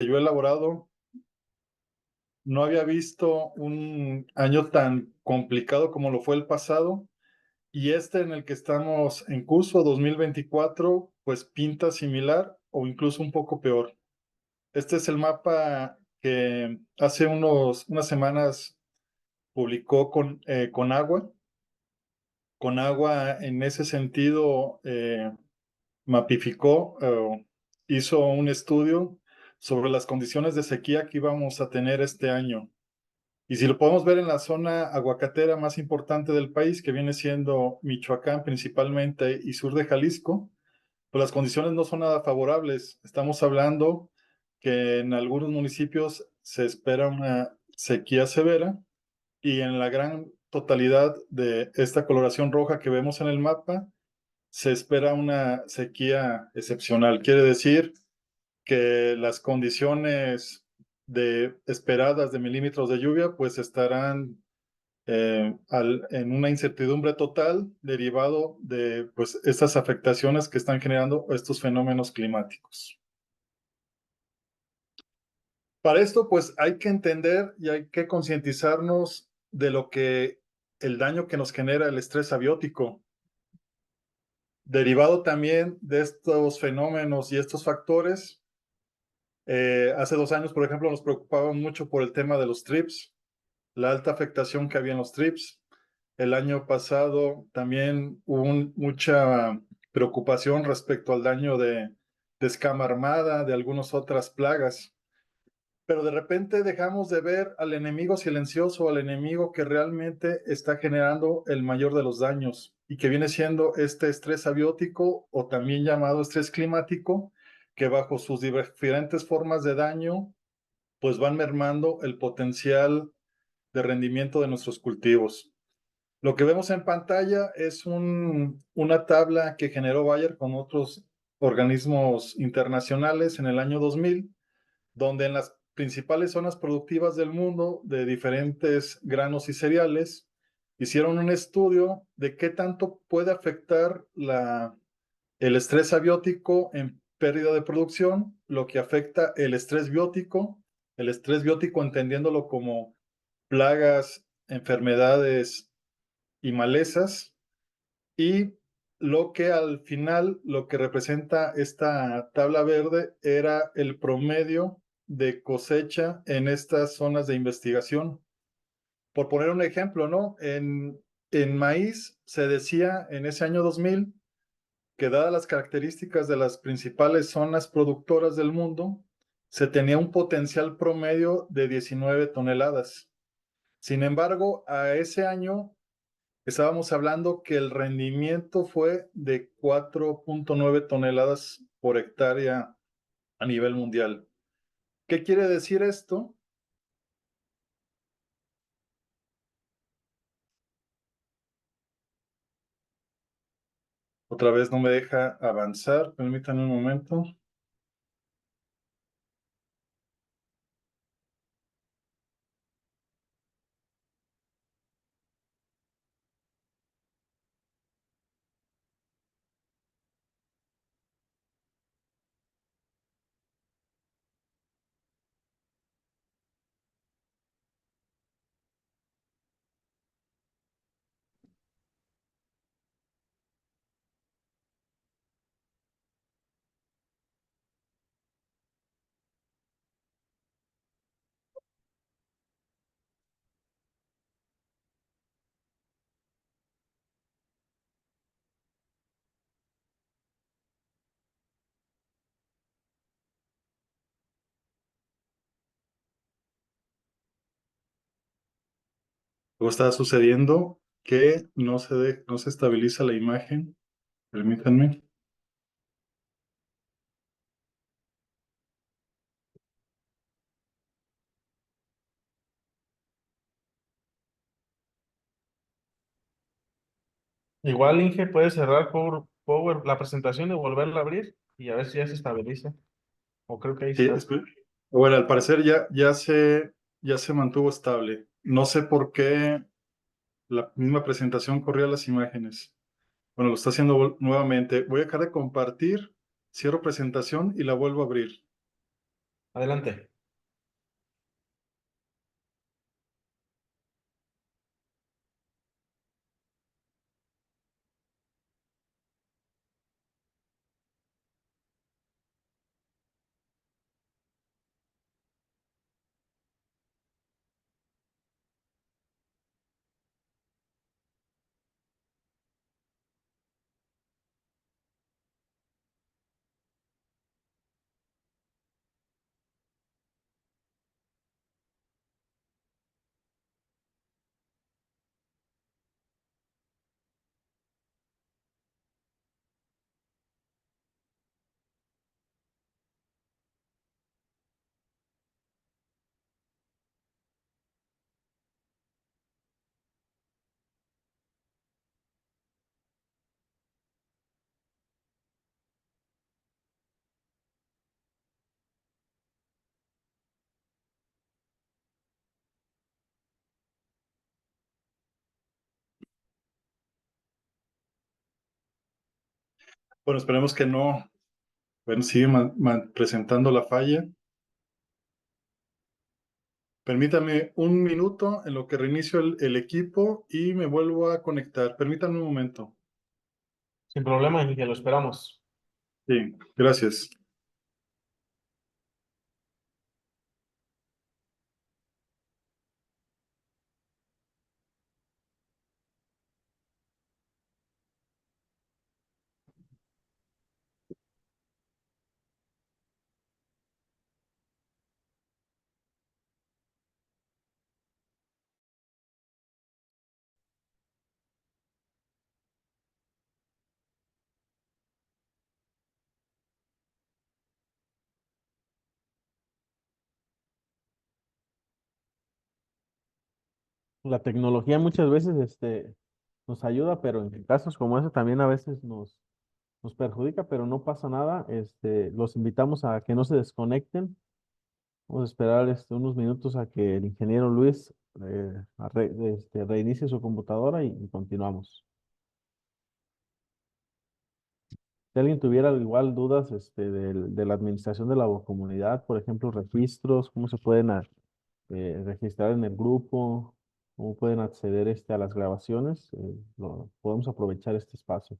yo he elaborado, no había visto un año tan complicado como lo fue el pasado, y este en el que estamos en curso, 2024, pues pinta similar o incluso un poco peor. Este es el mapa que hace unas semanas publicó con agua. Con agua en ese sentido mapificó, hizo un estudio sobre las condiciones de sequía que íbamos a tener este año. Y si lo podemos ver en la zona aguacatera más importante del país, que viene siendo Michoacán principalmente y sur de Jalisco, pues las condiciones no son nada favorables. Estamos hablando que en algunos municipios se espera una sequía severa y en la gran totalidad de esta coloración roja que vemos en el mapa, se espera una sequía excepcional. Quiere decir que las condiciones esperadas de milímetros de lluvia pues estarán en una incertidumbre total derivado de pues estas afectaciones que están generando estos fenómenos climáticos. Para esto pues hay que entender y hay que concientizarnos de lo que el daño que nos genera el estrés abiótico, derivado también de estos fenómenos y estos factores. Hace 2 años, por ejemplo, nos preocupaban mucho por el tema de los TRIPS, la alta afectación que había en los TRIPS. El año pasado también hubo mucha preocupación respecto al daño de escama armada, de algunas otras plagas. Pero de repente dejamos de ver al enemigo silencioso, al enemigo que realmente está generando el mayor de los daños y que viene siendo este estrés abiótico o también llamado estrés climático, que bajo sus diferentes formas de daño, pues van mermando el potencial de rendimiento de nuestros cultivos. Lo que vemos en pantalla es una tabla que generó Bayer con otros organismos internacionales en el año 2000, donde en las principales zonas productivas del mundo de diferentes granos y cereales hicieron un estudio de qué tanto puede afectar el estrés abiótico en pérdida de producción, lo que afecta el estrés biótico entendiéndolo como plagas, enfermedades y malezas, y lo que al final, lo que representa esta tabla verde era el promedio de cosecha en estas zonas de investigación. Por poner un ejemplo, ¿no? En maíz se decía en ese año 2000 que dadas las características de las principales zonas productoras del mundo, se tenía un potencial promedio de 19 toneladas. Sin embargo, a ese año estábamos hablando que el rendimiento fue de 4.9 toneladas por hectárea a nivel mundial. ¿Qué quiere decir esto? Otra vez no me deja avanzar, permítanme un momento. Luego está sucediendo que no se estabiliza la imagen. Permítanme. Igual, Inge, puede cerrar Power la presentación y volverla a abrir y a ver si ya se estabiliza. O creo que ahí Sí, está. bueno, al parecer ya se mantuvo estable. No sé por qué la misma presentación corría las imágenes. Bueno, lo está haciendo nuevamente. Voy a dejar de compartir, cierro presentación y la vuelvo a abrir. Adelante. Bueno, esperemos que no. Bueno, sigue presentando la falla. Permítame un minuto en lo que reinicio el equipo y me vuelvo a conectar. Permítame un momento. Sin problema, Enrique, lo esperamos. Sí, gracias. La tecnología muchas veces nos ayuda, pero en casos como ese también a veces nos perjudica, pero no pasa nada. Los invitamos a que no se desconecten. Vamos a esperar unos minutos a que el ingeniero Luis reinicie su computadora y continuamos. Si alguien tuviera igual dudas de la administración de la comunidad, por ejemplo, registros, cómo se pueden registrar en el grupo, cómo pueden acceder a las grabaciones, podemos aprovechar este espacio.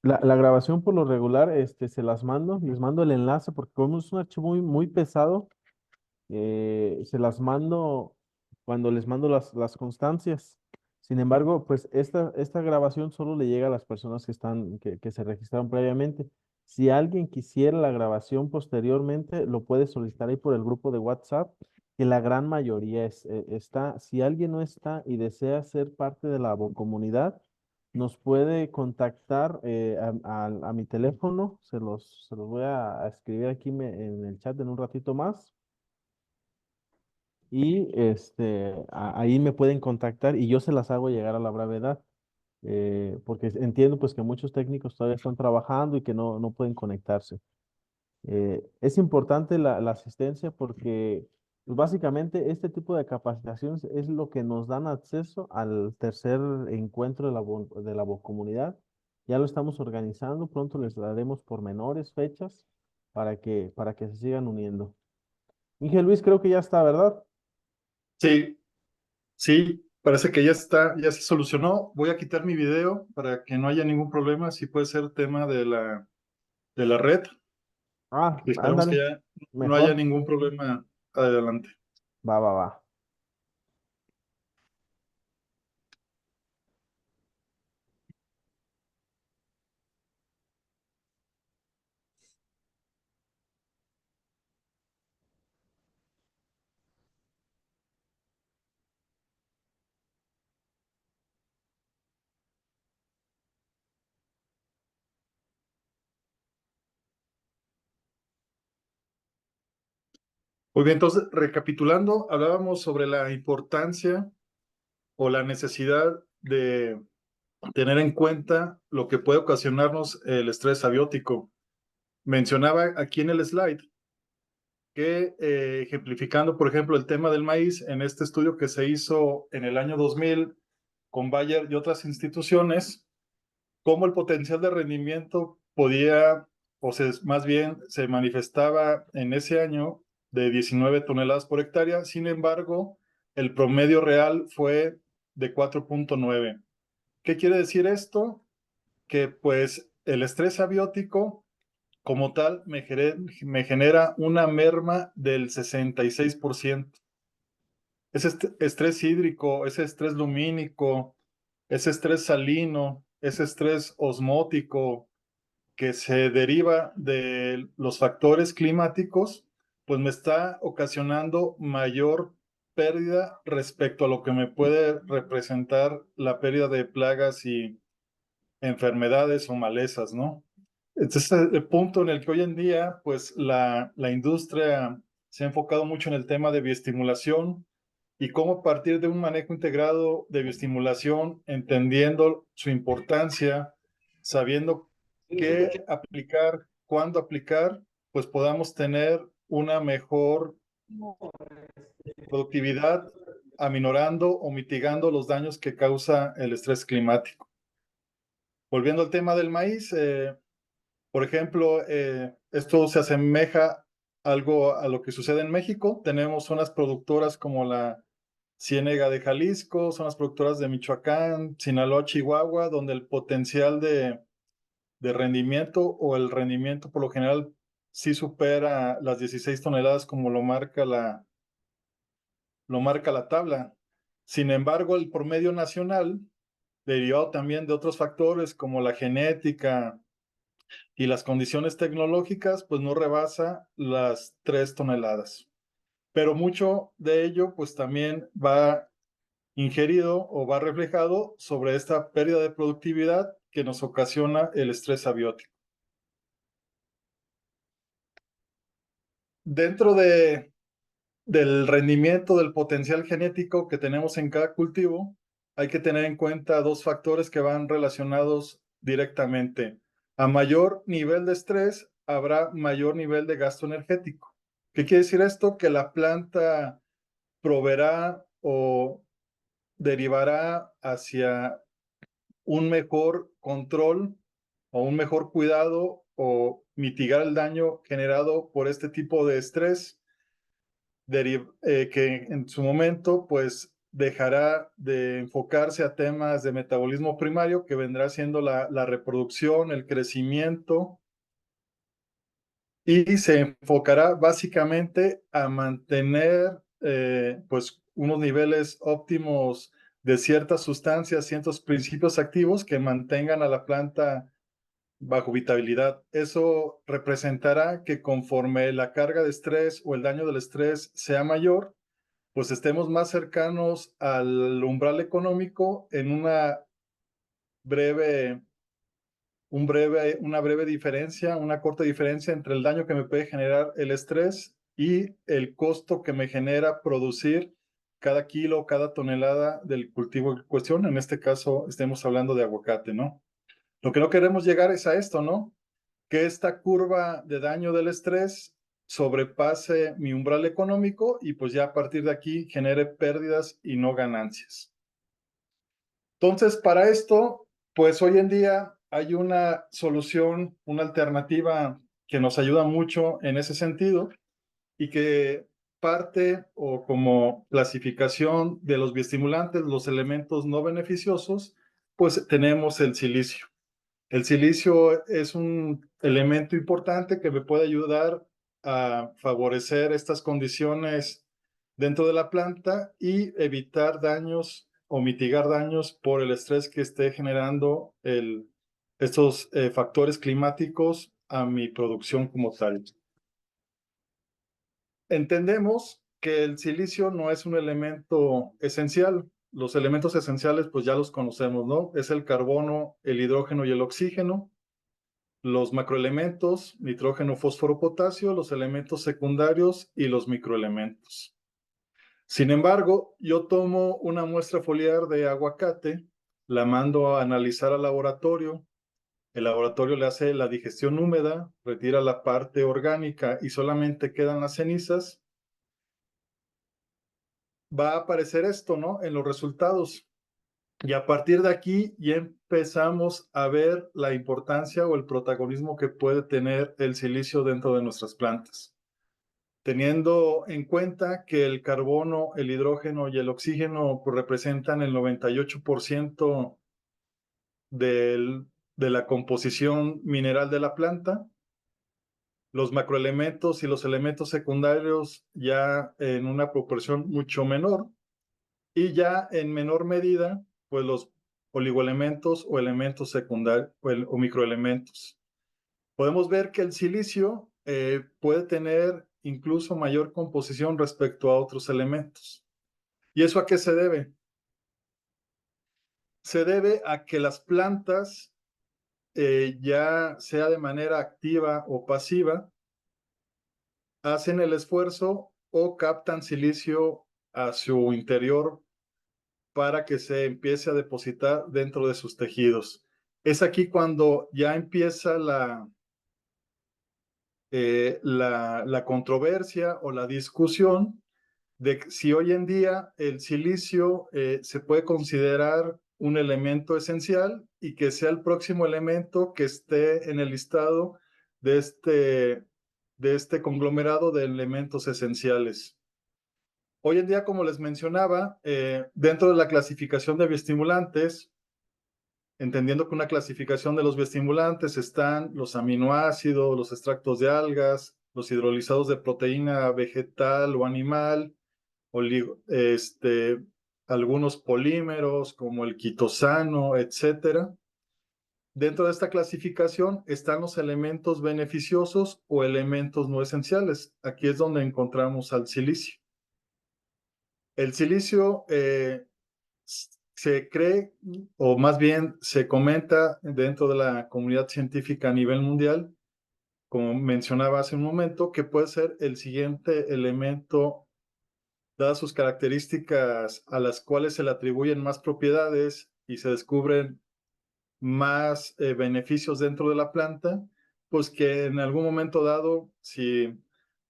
La grabación por lo regular, se las mando, les mando el enlace porque como es un archivo muy pesado, se las mando cuando les mando las constancias. Sin embargo, pues esta grabación solo le llega a las personas que se registraron previamente. Si alguien quisiera la grabación posteriormente, lo puede solicitar ahí por el grupo de WhatsApp, que la gran mayoría está. Si alguien no está y desea ser parte de la comunidad, nos puede contactar a mi teléfono. Se los voy a escribir aquí en el chat en un ratito más y ahí me pueden contactar y yo se las hago llegar a la brevedad, porque entiendo pues que muchos técnicos todavía están trabajando y que no pueden conectarse. Es importante la asistencia porque pues, básicamente este tipo de capacitaciones es lo que nos dan acceso al tercer encuentro de la comunidad. Ya lo estamos organizando, pronto les daremos pormenores, fechas, para que se sigan uniendo. Inge Luis, creo que ya está, ¿verdad? Sí, sí, parece que ya está, ya se solucionó. Voy a quitar mi video para que no haya ningún problema. Si puede ser tema de la red. Ah, Y esperemos que ándale, ya no haya mejor. ningún problema adelante. Va, va, va. Muy bien, entonces, recapitulando, hablábamos sobre la importancia o la necesidad de tener en cuenta lo que puede ocasionarnos el estrés abiótico. Mencionaba aquí en el slide que ejemplificando, por ejemplo, el tema del maíz, en este estudio que se hizo en el año 2000 con Bayer y otras instituciones, cómo el potencial de rendimiento podía, más bien se manifestaba en ese año de 19 toneladas por hectárea. Sin embargo, el promedio real fue de 4.9. ¿Qué quiere decir esto? Que pues el estrés abiótico como tal me genera una merma del 66%. Ese estrés hídrico, ese estrés lumínico, ese estrés salino, ese estrés osmótico que se deriva de los factores climáticos, pues me está ocasionando mayor pérdida respecto a lo que me puede representar la pérdida de plagas y enfermedades o malezas, ¿no? Entonces, el punto en el que hoy en día, pues la industria se ha enfocado mucho en el tema de bioestimulación y cómo a partir de un manejo integrado de bioestimulación, entendiendo su importancia, sabiendo qué aplicar, cuándo aplicar, pues podamos tener una mejor productividad, aminorando o mitigando los daños que causa el estrés climático. Volviendo al tema del maíz, por ejemplo, esto se asemeja algo a lo que sucede en México. Tenemos zonas productoras como la Ciénega de Jalisco, zonas productoras de Michoacán, Sinaloa, Chihuahua, donde el potencial de rendimiento o el rendimiento por lo general sí supera las 16 toneladas como lo marca la tabla. Sin embargo, el promedio nacional, derivado también de otros factores como la genética, y las condiciones tecnológicas, pues no rebasa las 3 toneladas. Pero mucho de ello, pues también va ingerido o va reflejado sobre esta pérdida de productividad que nos ocasiona el estrés abiótico. Dentro del rendimiento del potencial genético que tenemos en cada cultivo, hay que tener en cuenta dos factores que van relacionados directamente. A mayor nivel de estrés, habrá mayor nivel de gasto energético. ¿Qué quiere decir esto? Que la planta proveerá o derivará hacia un mejor control o un mejor cuidado o mitigar el daño generado por este tipo de estrés que en su momento pues dejará de enfocarse a temas de metabolismo primario, que vendrá siendo la reproducción, el crecimiento, y se enfocará básicamente a mantener pues unos niveles óptimos de ciertas sustancias, ciertos principios activos que mantengan a la planta bajo vitabilidad. Eso representará que conforme la carga de estrés o el daño del estrés sea mayor, pues estemos más cercanos al umbral económico en breve, una breve diferencia, una corta diferencia entre el daño que me puede generar el estrés y el costo que me genera producir cada kilo, cada tonelada del cultivo en cuestión. En este caso, estemos hablando de aguacate, ¿no? Lo que no queremos llegar es a esto, ¿no? que esta curva de daño del estrés sobrepase mi umbral económico y pues ya a partir de aquí genere pérdidas y no ganancias. Entonces, para esto, pues hoy en día hay una solución, una alternativa que nos ayuda mucho en ese sentido y que parte o como clasificación de los bioestimulantes, los elementos no beneficiosos, pues tenemos el silicio. El silicio es un elemento importante que me puede ayudar a favorecer estas condiciones dentro de la planta y evitar daños o mitigar daños por el estrés que esté generando estos factores climáticos a mi producción como tal. Entendemos que el silicio no es un elemento esencial. Los elementos esenciales, pues ya los conocemos, ¿no? Es el carbono, el hidrógeno y el oxígeno. Los macroelementos, nitrógeno, fósforo, potasio, los elementos secundarios y los microelementos. Sin embargo, yo tomo una muestra foliar de aguacate, la mando a analizar al laboratorio. El laboratorio le hace la digestión húmeda, retira la parte orgánica y solamente quedan las cenizas. Va a aparecer esto, ¿no? En los resultados. Y a partir de aquí ya empezamos a ver la importancia o el protagonismo que puede tener el silicio dentro de nuestras plantas. Teniendo en cuenta que el carbono, el hidrógeno y el oxígeno pues, representan el 98% de la composición mineral de la planta, los macroelementos y los elementos secundarios ya en una proporción mucho menor, y ya en menor medida, pues los oligoelementos o elementos secundarios o microelementos. Podemos ver que el silicio puede tener incluso mayor composición respecto a otros elementos. ¿Y eso a qué se debe? Se debe a que las plantas, ya sea de manera activa o pasiva, hacen el esfuerzo o captan silicio a su interior para que se empiece a depositar dentro de sus tejidos. Es aquí cuando ya empieza la controversia o la discusión de si hoy en día el silicio se puede considerar un elemento esencial y que sea el próximo elemento que esté en el listado de este conglomerado de elementos esenciales. Hoy en día, como les mencionaba, dentro de la clasificación de bioestimulantes, entendiendo que una clasificación de los bioestimulantes están los aminoácidos, los extractos de algas, los hidrolizados de proteína vegetal o animal, algunos polímeros como el quitosano, etcétera. Dentro de esta clasificación están los elementos beneficiosos o elementos no esenciales. Aquí es donde encontramos al silicio. El silicio se cree, o más bien se comenta dentro de la comunidad científica a nivel mundial, como mencionaba hace un momento, que puede ser el siguiente elemento, dadas sus características a las cuales se le atribuyen más propiedades y se descubren más beneficios dentro de la planta, pues que en algún momento dado, si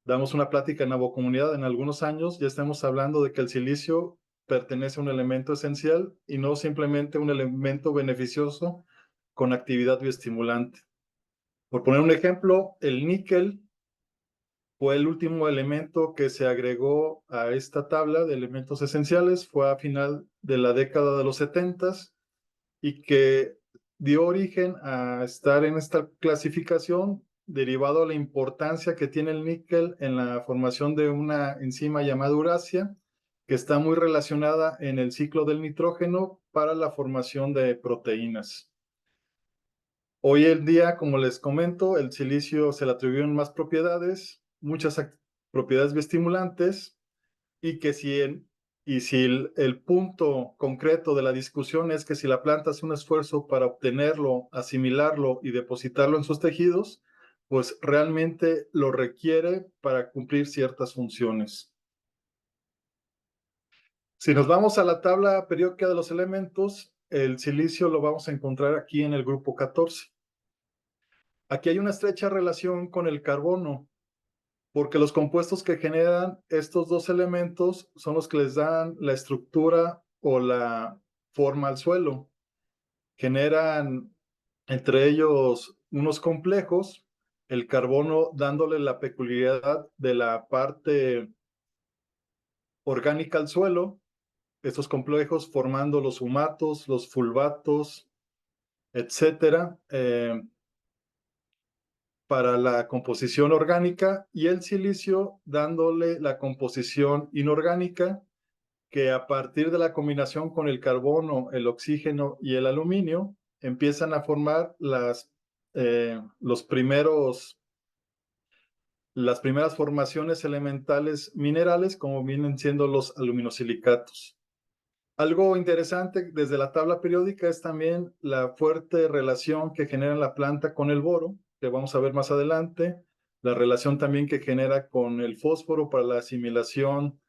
damos una plática en la comunidad en algunos años, ya estamos hablando de que el silicio pertenece a un elemento esencial y no simplemente un elemento beneficioso con actividad bioestimulante. Por poner un ejemplo, el níquel fue el último elemento que se agregó a esta tabla de elementos esenciales, fue a final de la década de los 70 y que dio origen a estar en esta clasificación derivado a la importancia que tiene el níquel en la formación de una enzima llamada urasia, que está muy relacionada en el ciclo del nitrógeno para la formación de proteínas. Hoy en día, como les comento, el silicio se le atribuyen más propiedades, muchas propiedades bioestimulantes, y que si el punto concreto de la discusión es que si la planta hace un esfuerzo para obtenerlo, asimilarlo y depositarlo en sus tejidos, pues realmente lo requiere para cumplir ciertas funciones. Si nos vamos a la tabla periódica de los elementos, el silicio lo vamos a encontrar aquí en el grupo 14. Aquí hay una estrecha relación con el carbono, porque los compuestos que generan estos dos elementos son los que les dan la estructura o la forma al suelo. Generan entre ellos unos complejos, el carbono dándole la peculiaridad de la parte orgánica al suelo, estos complejos formando los humatos, los fulvatos, etcétera, para la composición orgánica, y el silicio dándole la composición inorgánica, que a partir de la combinación con el carbono, el oxígeno y el aluminio, empiezan a formar los las primeras formaciones elementales minerales, como vienen siendo los aluminosilicatos. Algo interesante desde la tabla periódica es también la fuerte relación que genera la planta con el boro, que vamos a ver más adelante, la relación también que genera con el fósforo para la asimilación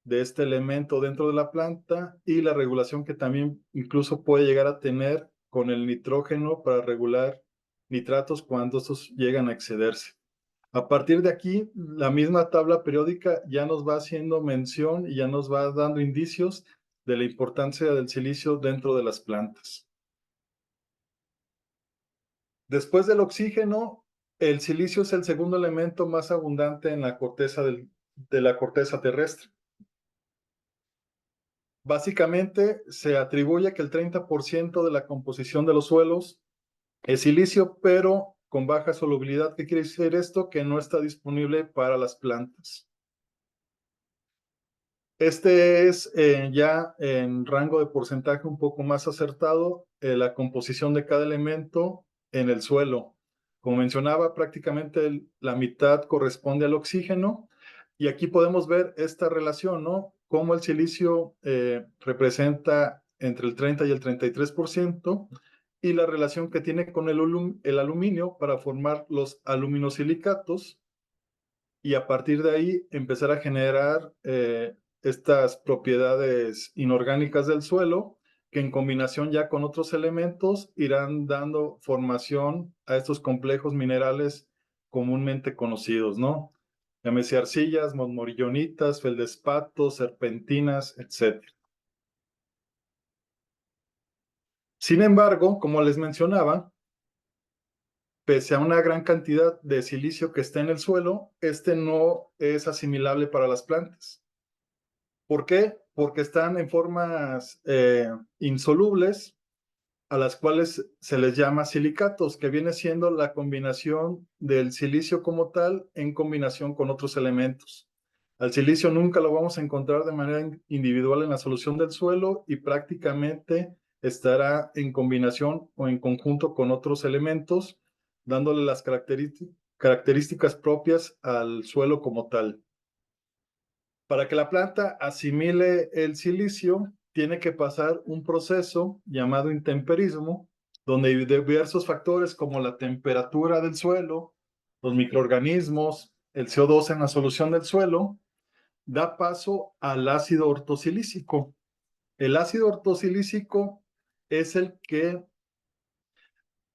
de este elemento dentro de la planta, y la regulación que también incluso puede llegar a tener con el nitrógeno para regular nitratos cuando estos llegan a excederse. A partir de aquí, la misma tabla periódica ya nos va haciendo mención y ya nos va dando indicios de la importancia del silicio dentro de las plantas. Después del oxígeno, el silicio es el segundo elemento más abundante en la corteza de la corteza terrestre. Básicamente, se atribuye que el 30% de la composición de los suelos es silicio, pero con baja solubilidad. ¿Qué quiere decir esto? Que no está disponible para las plantas. Este es ya en rango de porcentaje un poco más acertado la composición de cada elemento en el suelo. Como mencionaba, prácticamente la mitad corresponde al oxígeno, y aquí podemos ver esta relación, ¿no? Cómo el silicio representa entre el 30 y el 33%, y la relación que tiene con el aluminio para formar los aluminosilicatos, y a partir de ahí empezar a generar estas propiedades inorgánicas del suelo, que en combinación ya con otros elementos irán dando formación a estos complejos minerales comúnmente conocidos, ¿no? Llámese arcillas, monmorillonitas, feldespatos, serpentinas, etc. Sin embargo, como les mencionaba, pese a una gran cantidad de silicio que está en el suelo, este no es asimilable para las plantas. ¿Por qué? Porque están en formas insolubles, a las cuales se les llama silicatos, que viene siendo la combinación del silicio como tal en combinación con otros elementos. Al silicio nunca lo vamos a encontrar de manera individual en la solución del suelo, y prácticamente estará en combinación o en conjunto con otros elementos, dándole las características propias al suelo como tal. Para que la planta asimile el silicio, tiene que pasar un proceso llamado intemperismo, donde diversos factores como la temperatura del suelo, los microorganismos, el CO2 en la solución del suelo, da paso al ácido ortosilícico. El ácido ortosilícico es el que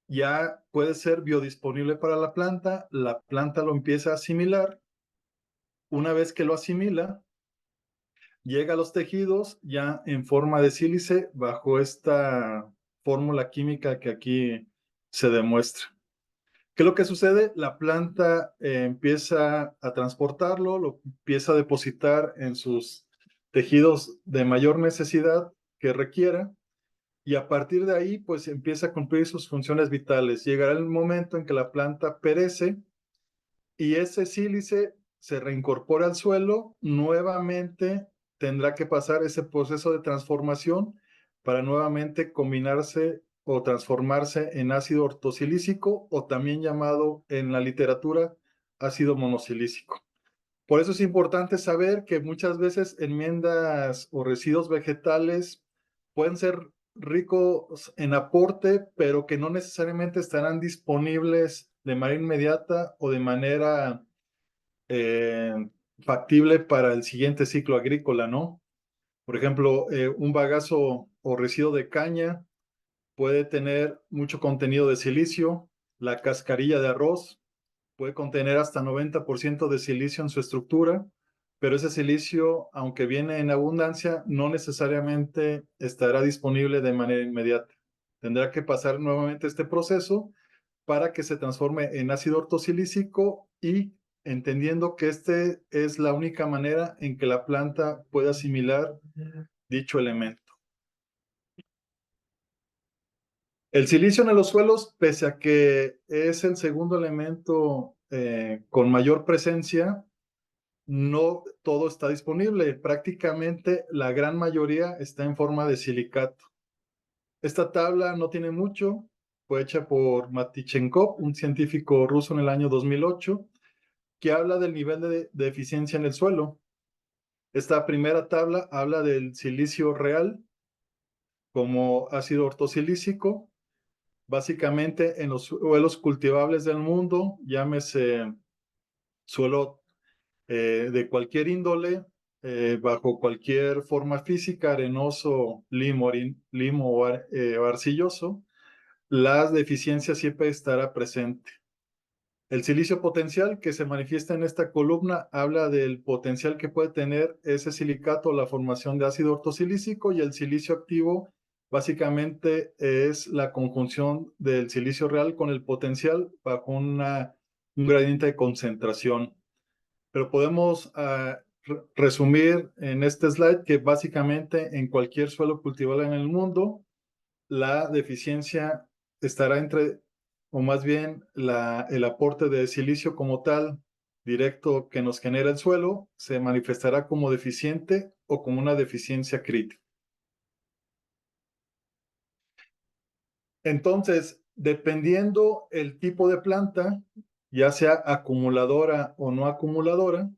ya puede ser biodisponible para la planta lo empieza a asimilar. Una vez que lo asimila, llega a los tejidos ya en forma de sílice bajo esta fórmula química que aquí se demuestra. ¿Qué es lo que sucede? La planta empieza a transportarlo, lo empieza a depositar en sus tejidos de mayor necesidad que requiera, y a partir de ahí pues empieza a cumplir sus funciones vitales. Llegará el momento en que la planta perece y ese sílice se reincorpora al suelo. Nuevamente tendrá que pasar ese proceso de transformación para nuevamente combinarse o transformarse en ácido ortosilícico, o también llamado en la literatura ácido monosilícico. Por eso es importante saber que muchas veces enmiendas o residuos vegetales pueden ser ricos en aporte, pero que no necesariamente estarán disponibles de manera inmediata o de manera eh, factible para el siguiente ciclo agrícola, ¿no? Por ejemplo, un bagazo o residuo de caña puede tener mucho contenido de silicio, La cascarilla de arroz puede contener hasta 90% de silicio en su estructura, pero ese silicio, aunque viene en abundancia, no necesariamente estará disponible de manera inmediata. Tendrá que pasar nuevamente este proceso para que se transforme en ácido ortosilícico y entendiendo que este es la única manera en que la planta puede asimilar dicho elemento. El silicio en los suelos, pese a que es el segundo elemento con mayor presencia, no todo está disponible. Prácticamente la gran mayoría está en forma de silicato. Esta tabla no tiene mucho, fue hecha por Matichenkov, un científico ruso en el año 2008, que habla del nivel de eficiencia en el suelo. Esta primera tabla habla del silicio real como ácido ortosilícico. Básicamente en los suelos cultivables del mundo, llámese suelo de cualquier índole, bajo cualquier forma física, arenoso, limo o arcilloso, la deficiencia siempre estará presente. El silicio potencial que se manifiesta en esta columna habla del potencial que puede tener ese silicato, la formación de ácido ortosilícico, y el silicio activo básicamente es la conjunción del silicio real con el potencial bajo un gradiente de concentración. Pero podemos resumir en este slide que básicamente en cualquier suelo cultivable en el mundo, la deficiencia estará entre, o más bien el aporte de silicio como tal, directo que nos genera el suelo, se manifestará como deficiente o como una deficiencia crítica. Entonces, dependiendo el tipo de planta, ya sea acumuladora o no acumuladora,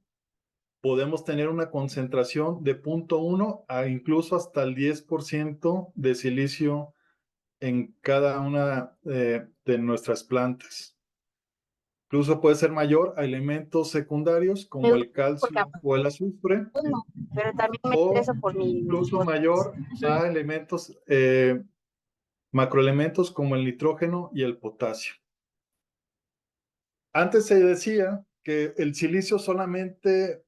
podemos tener una concentración de 0.1 a incluso hasta el 10% de silicio en cada una de nuestras plantas. Incluso puede ser mayor a elementos secundarios como el calcio o el azufre, no, pero también me o intereso por mi incluso mayor a elementos, macroelementos como el nitrógeno y el potasio. Antes se decía que el silicio solamente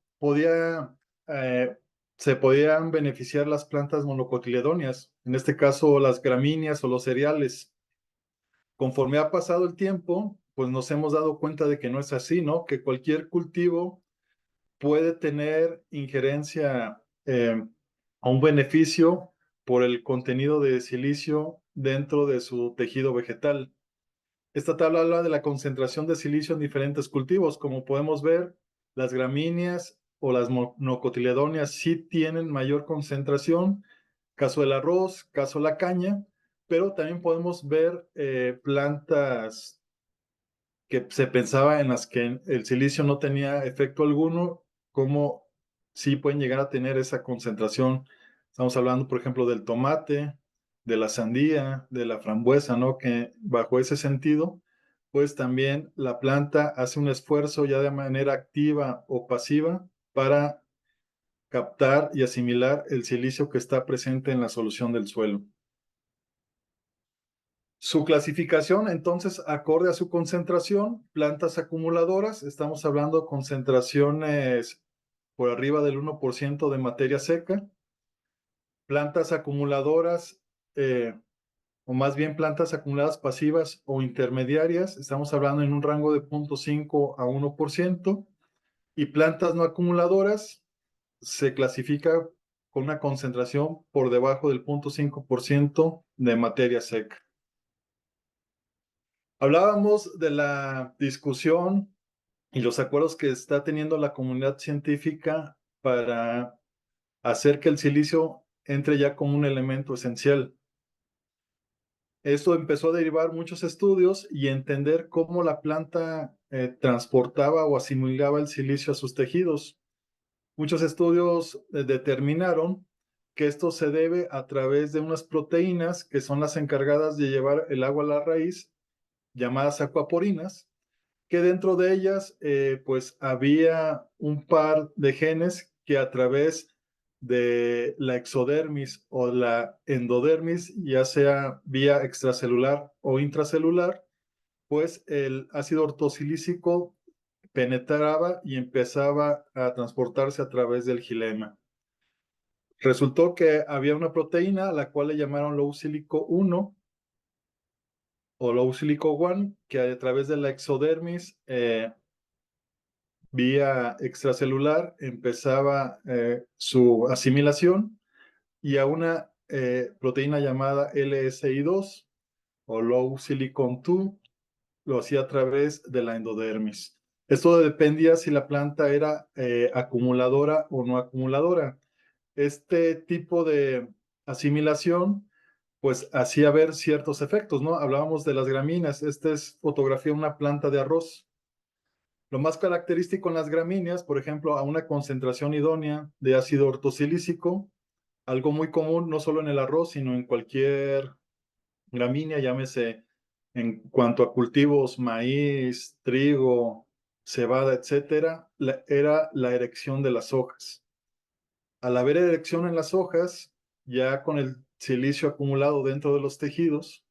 se podían beneficiar las plantas monocotiledóneas, en este caso las gramíneas o los cereales. Conforme ha pasado el tiempo, pues nos hemos dado cuenta de que no es así, ¿no? Que cualquier cultivo puede tener injerencia a un beneficio por el contenido de silicio dentro de su tejido vegetal. Esta tabla habla de la concentración de silicio en diferentes cultivos. Como podemos ver, las gramíneas o las monocotiledóneas sí tienen mayor concentración, caso del arroz, caso la caña, pero también podemos ver plantas que se pensaba en las que el silicio no tenía efecto alguno, como sí pueden llegar a tener esa concentración. Estamos hablando, por ejemplo, del tomate, de la sandía, de la frambuesa, ¿no? Que bajo ese sentido, pues también la planta hace un esfuerzo ya de manera activa o pasiva para captar y asimilar el silicio que está presente en la solución del suelo. Su clasificación, entonces, acorde a su concentración, plantas acumuladoras, estamos hablando de concentraciones por arriba del 1% de materia seca, plantas acumuladoras, o más bien plantas acumuladas pasivas o intermediarias, estamos hablando en un rango de 0.5 a 1%, y plantas no acumuladoras se clasifica con una concentración por debajo del 0.5% de materia seca. Hablábamos de la discusión y los acuerdos que está teniendo la comunidad científica para hacer que el silicio entre ya como un elemento esencial. Esto empezó a derivar muchos estudios y entender cómo la planta transportaba o asimilaba el silicio a sus tejidos. Muchos estudios determinaron que esto se debe a través de unas proteínas que son las encargadas de llevar el agua a la raíz, llamadas acuaporinas, que dentro de ellas pues había un par de genes que a través de la exodermis o la endodermis, ya sea vía extracelular o intracelular, pues el ácido ortosilícico penetraba y empezaba a transportarse a través del xilema. Resultó que había una proteína a la cual le llamaron low silico 1 o low silico 1, que a través de la exodermis vía extracelular empezaba su asimilación, y a una proteína llamada LSI2 o low silicon 2 lo hacía a través de la endodermis. Esto dependía si la planta era acumuladora o no acumuladora. Este tipo de asimilación pues hacía ver ciertos efectos, ¿no? Hablábamos de las gramíneas. Esta es fotografía de una planta de arroz. Lo más característico en las gramíneas, por ejemplo, a una concentración idónea de ácido ortosilícico, algo muy común no solo en el arroz, sino en cualquier gramínea, llámese en cuanto a cultivos, maíz, trigo, cebada, etcétera, era la erección de las hojas. Al haber erección en las hojas, ya con el silicio acumulado dentro de los tejidos,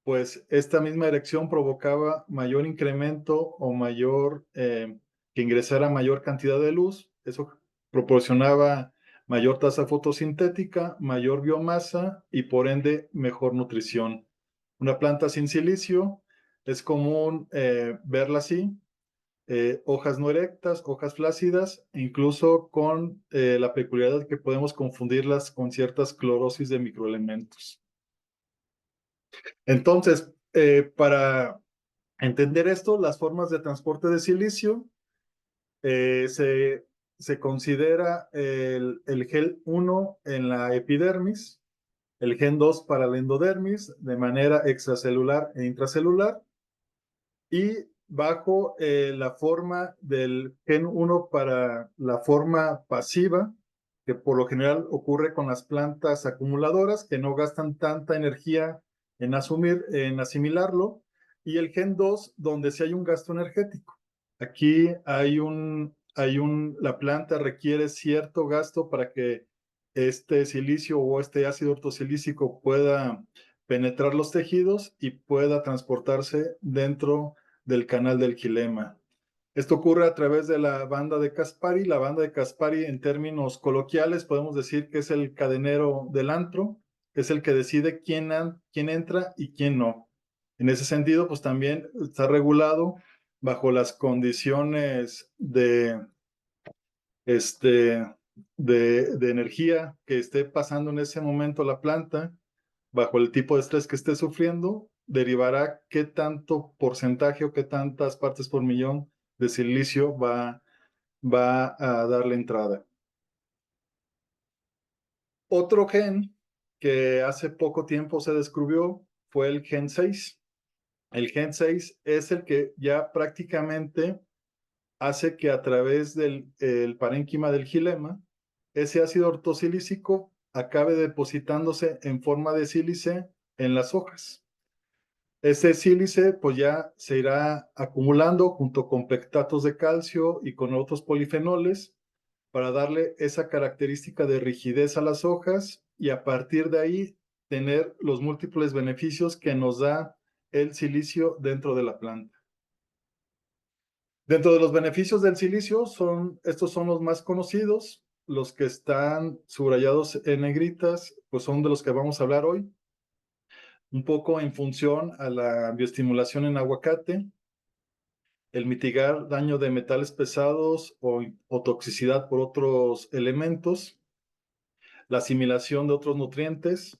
pues esta misma erección provocaba mayor incremento o que ingresara mayor cantidad de luz. Eso proporcionaba mayor tasa fotosintética, mayor biomasa y por ende mejor nutrición. Una planta sin silicio es común verla así, hojas no erectas, hojas flácidas, e incluso con la peculiaridad de que podemos confundirlas con ciertas clorosis de microelementos. Entonces, para entender esto, las formas de transporte de silicio, se considera el GEL 1 en la epidermis, el GEN 2 para la endodermis de manera extracelular e intracelular, y bajo la forma del GEN 1 para la forma pasiva, que por lo general ocurre con las plantas acumuladoras que no gastan tanta energía en asimilarlo, y el GEN 2 donde sí hay un gasto energético. Aquí la planta requiere cierto gasto para que este silicio o este ácido ortosilícico pueda penetrar los tejidos y pueda transportarse dentro del canal del xilema. Esto ocurre a través de la banda de Caspari. La banda de Caspari, en términos coloquiales, podemos decir que es el cadenero del antro, es el que decide quién entra y quién no. En ese sentido, pues también está regulado bajo las condiciones de energía que esté pasando en ese momento la planta, bajo el tipo de estrés que esté sufriendo, derivará qué tanto porcentaje o qué tantas partes por millón de silicio va a darle entrada. Otro gen que hace poco tiempo se descubrió fue el gen 6. El gen 6 es el que ya prácticamente hace que a través del parénquima del xilema, ese ácido ortosilícico acabe depositándose en forma de sílice en las hojas. Ese sílice pues ya se irá acumulando junto con pectatos de calcio y con otros polifenoles para darle esa característica de rigidez a las hojas y a partir de ahí tener los múltiples beneficios que nos da el silicio dentro de la planta. Dentro de los beneficios del silicio, estos son los más conocidos. Los que están subrayados en negritas, pues son de los que vamos a hablar hoy. Un poco en función a la bioestimulación en aguacate, el mitigar daño de metales pesados o toxicidad por otros elementos, la asimilación de otros nutrientes,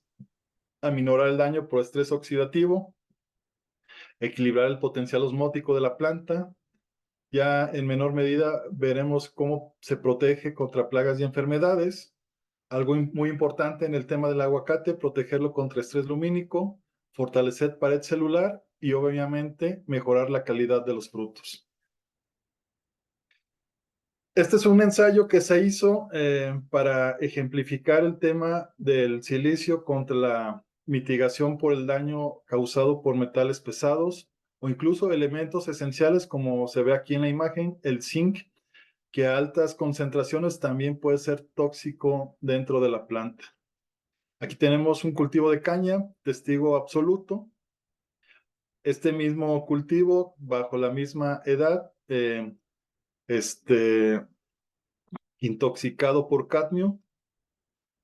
aminorar el daño por estrés oxidativo, equilibrar el potencial osmótico de la planta. Ya en menor medida veremos cómo se protege contra plagas y enfermedades. Algo muy importante en el tema del aguacate, protegerlo contra estrés lumínico, fortalecer pared celular y obviamente mejorar la calidad de los frutos. Este es un ensayo que se hizo para ejemplificar el tema del silicio contra la mitigación por el daño causado por metales pesados o incluso elementos esenciales como se ve aquí en la imagen, el zinc, que a altas concentraciones también puede ser tóxico dentro de la planta. Aquí tenemos un cultivo de caña, testigo absoluto. este mismo cultivo, bajo la misma edad, intoxicado por cadmio,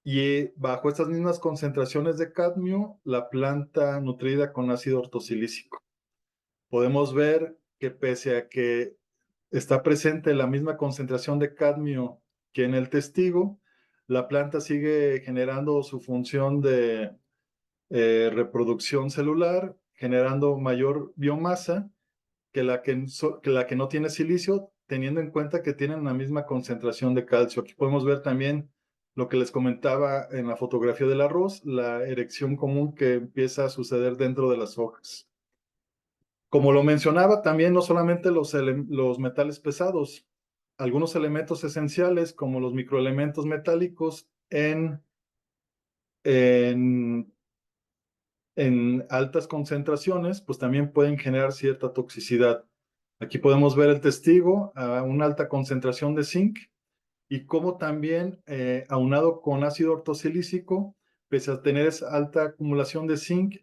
y bajo estas mismas concentraciones de cadmio, la planta nutrida con ácido ortosilícico. Podemos ver que pese a que está presente la misma concentración de cadmio que en el testigo, la planta sigue generando su función de reproducción celular, generando mayor biomasa que la que no tiene silicio, teniendo en cuenta que tienen la misma concentración de calcio. Aquí podemos ver también lo que les comentaba en la fotografía del arroz, la erección común que empieza a suceder dentro de las hojas. Como lo mencionaba, también no solamente los metales pesados, algunos elementos esenciales como los microelementos metálicos en, en altas concentraciones, pues también pueden generar cierta toxicidad. Aquí podemos ver el testigo a una alta concentración de zinc y cómo también, aunado con ácido ortosilícico, pese a tener esa alta acumulación de zinc,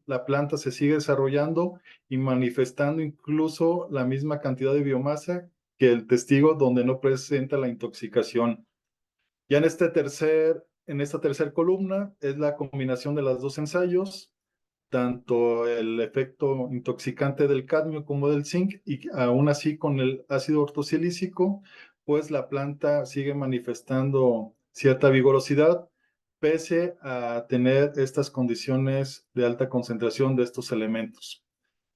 la planta se sigue desarrollando y manifestando incluso la misma cantidad de biomasa que el testigo donde no presenta la intoxicación. Ya en esta tercera columna es la combinación de los dos ensayos, tanto el efecto intoxicante del cadmio como del zinc, y aún así con el ácido ortosilícico, pues la planta sigue manifestando cierta vigorosidad, pese a tener estas condiciones de alta concentración de estos elementos.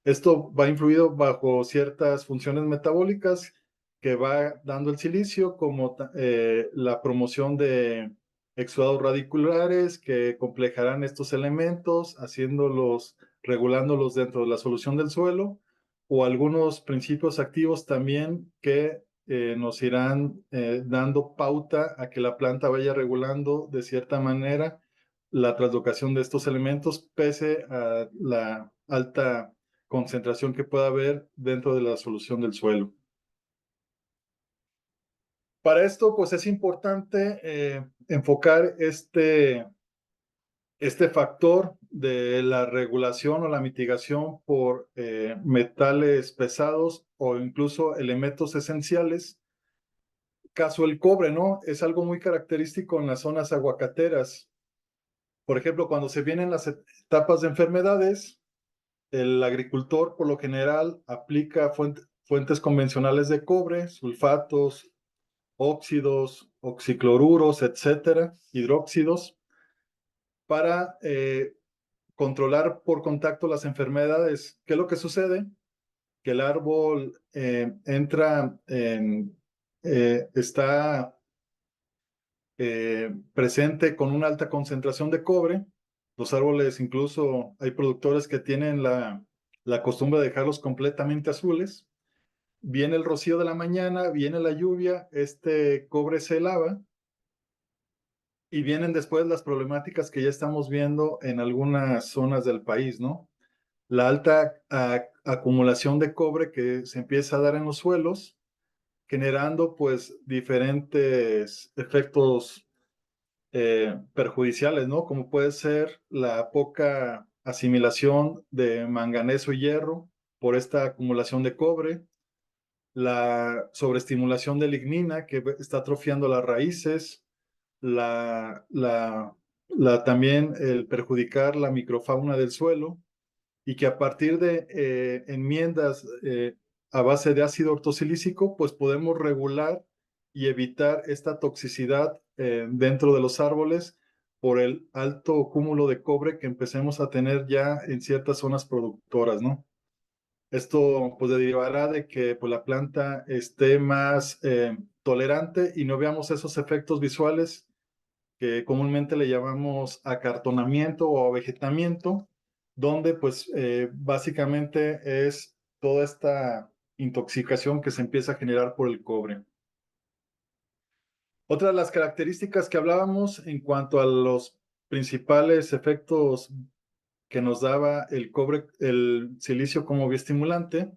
Esto va influido bajo ciertas funciones metabólicas que va dando el silicio, como la promoción de exudados radiculares que complejarán estos elementos, regulándolos dentro de la solución del suelo, o algunos principios activos también que nos irán dando pauta a que la planta vaya regulando de cierta manera la translocación de estos elementos, pese a la alta concentración que pueda haber dentro de la solución del suelo. Para esto, pues es importante enfocar este factor de la regulación o la mitigación por metales pesados o incluso elementos esenciales. Caso el cobre, ¿no? Es algo muy característico en las zonas aguacateras. Por ejemplo, cuando se vienen las etapas de enfermedades, el agricultor por lo general aplica fuentes convencionales de cobre, sulfatos, óxidos, oxicloruros, etcétera, hidróxidos, para controlar por contacto las enfermedades. ¿Qué es lo que sucede? Que el árbol está presente con una alta concentración de cobre. Los árboles, incluso hay productores que tienen la costumbre de dejarlos completamente azules. Viene el rocío de la mañana, viene la lluvia, este cobre se lava y vienen después las problemáticas que ya estamos viendo en algunas zonas del país, ¿no? La alta acumulación de cobre que se empieza a dar en los suelos, generando pues diferentes efectos perjudiciales, ¿no? Como puede ser la poca asimilación de manganeso y hierro por esta acumulación de cobre, la sobreestimulación de lignina que está atrofiando las raíces, la, la, también el perjudicar la microfauna del suelo, y que a partir de enmiendas a base de ácido ortosilícico, pues podemos regular y evitar esta toxicidad dentro de los árboles por el alto cúmulo de cobre que empecemos a tener ya en ciertas zonas productoras, ¿no? Esto pues derivará de que pues, la planta esté más tolerante y no veamos esos efectos visuales que comúnmente le llamamos acartonamiento o avegetamiento, donde pues básicamente es toda esta intoxicación que se empieza a generar por el cobre. Otra de las características que hablábamos en cuanto a los principales efectos que nos daba el cobre, el silicio como bioestimulante,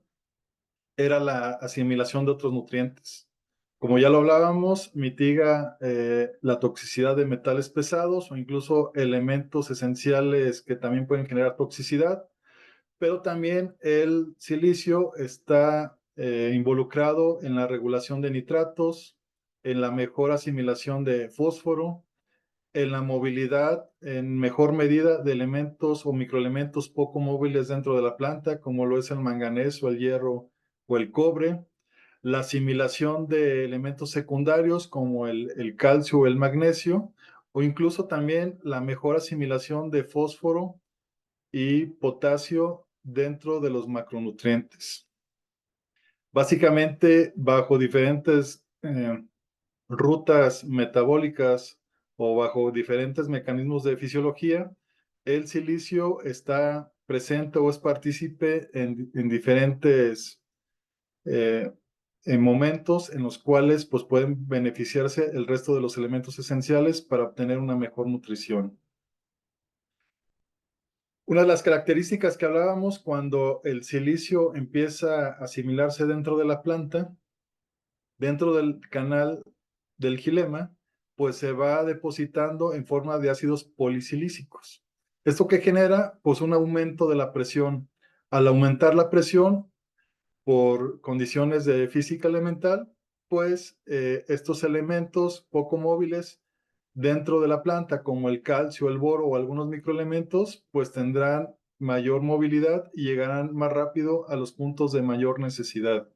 era la asimilación de otros nutrientes. Como ya lo hablábamos, mitiga la toxicidad de metales pesados o incluso elementos esenciales que también pueden generar toxicidad, pero también el silicio está involucrado en la regulación de nitratos, en la mejor asimilación de fósforo, en la movilidad en mejor medida de elementos o microelementos poco móviles dentro de la planta, como lo es el manganeso, el hierro o el cobre, la asimilación de elementos secundarios como el calcio o el magnesio, o incluso también la mejor asimilación de fósforo y potasio dentro de los macronutrientes. Básicamente, bajo diferentes rutas metabólicas o bajo diferentes mecanismos de fisiología, el silicio está presente o es partícipe en diferentes en momentos en los cuales pues, pueden beneficiarse el resto de los elementos esenciales para obtener una mejor nutrición. Una de las características que hablábamos cuando el silicio empieza a asimilarse dentro de la planta, dentro del canal del xilema, pues se va depositando en forma de ácidos polisilícicos. ¿Esto qué genera? Pues un aumento de la presión. Al aumentar la presión por condiciones de física elemental, pues estos elementos poco móviles dentro de la planta, como el calcio, el boro o algunos microelementos, pues tendrán mayor movilidad y llegarán más rápido a los puntos de mayor necesidad.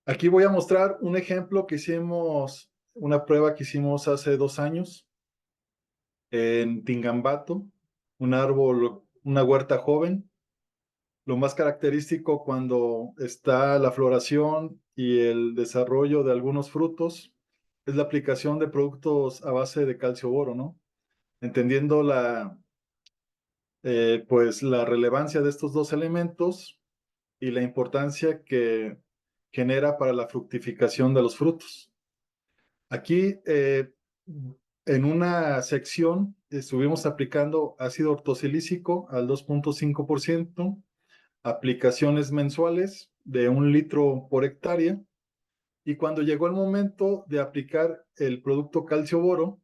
Aquí voy a mostrar un ejemplo que hicimos, una prueba que hicimos hace 2 años en Tingambato, un árbol, una huerta joven. Lo más característico cuando está la floración y el desarrollo de algunos frutos es la aplicación de productos a base de calcio boro, ¿no? Entendiendo pues la relevancia de estos dos elementos y la importancia que genera para la fructificación de los frutos. Aquí, en una sección, estuvimos aplicando ácido ortosilícico al 2.5%, aplicaciones mensuales de 1 litro por hectárea, y cuando llegó el momento de aplicar el producto calcio-boro,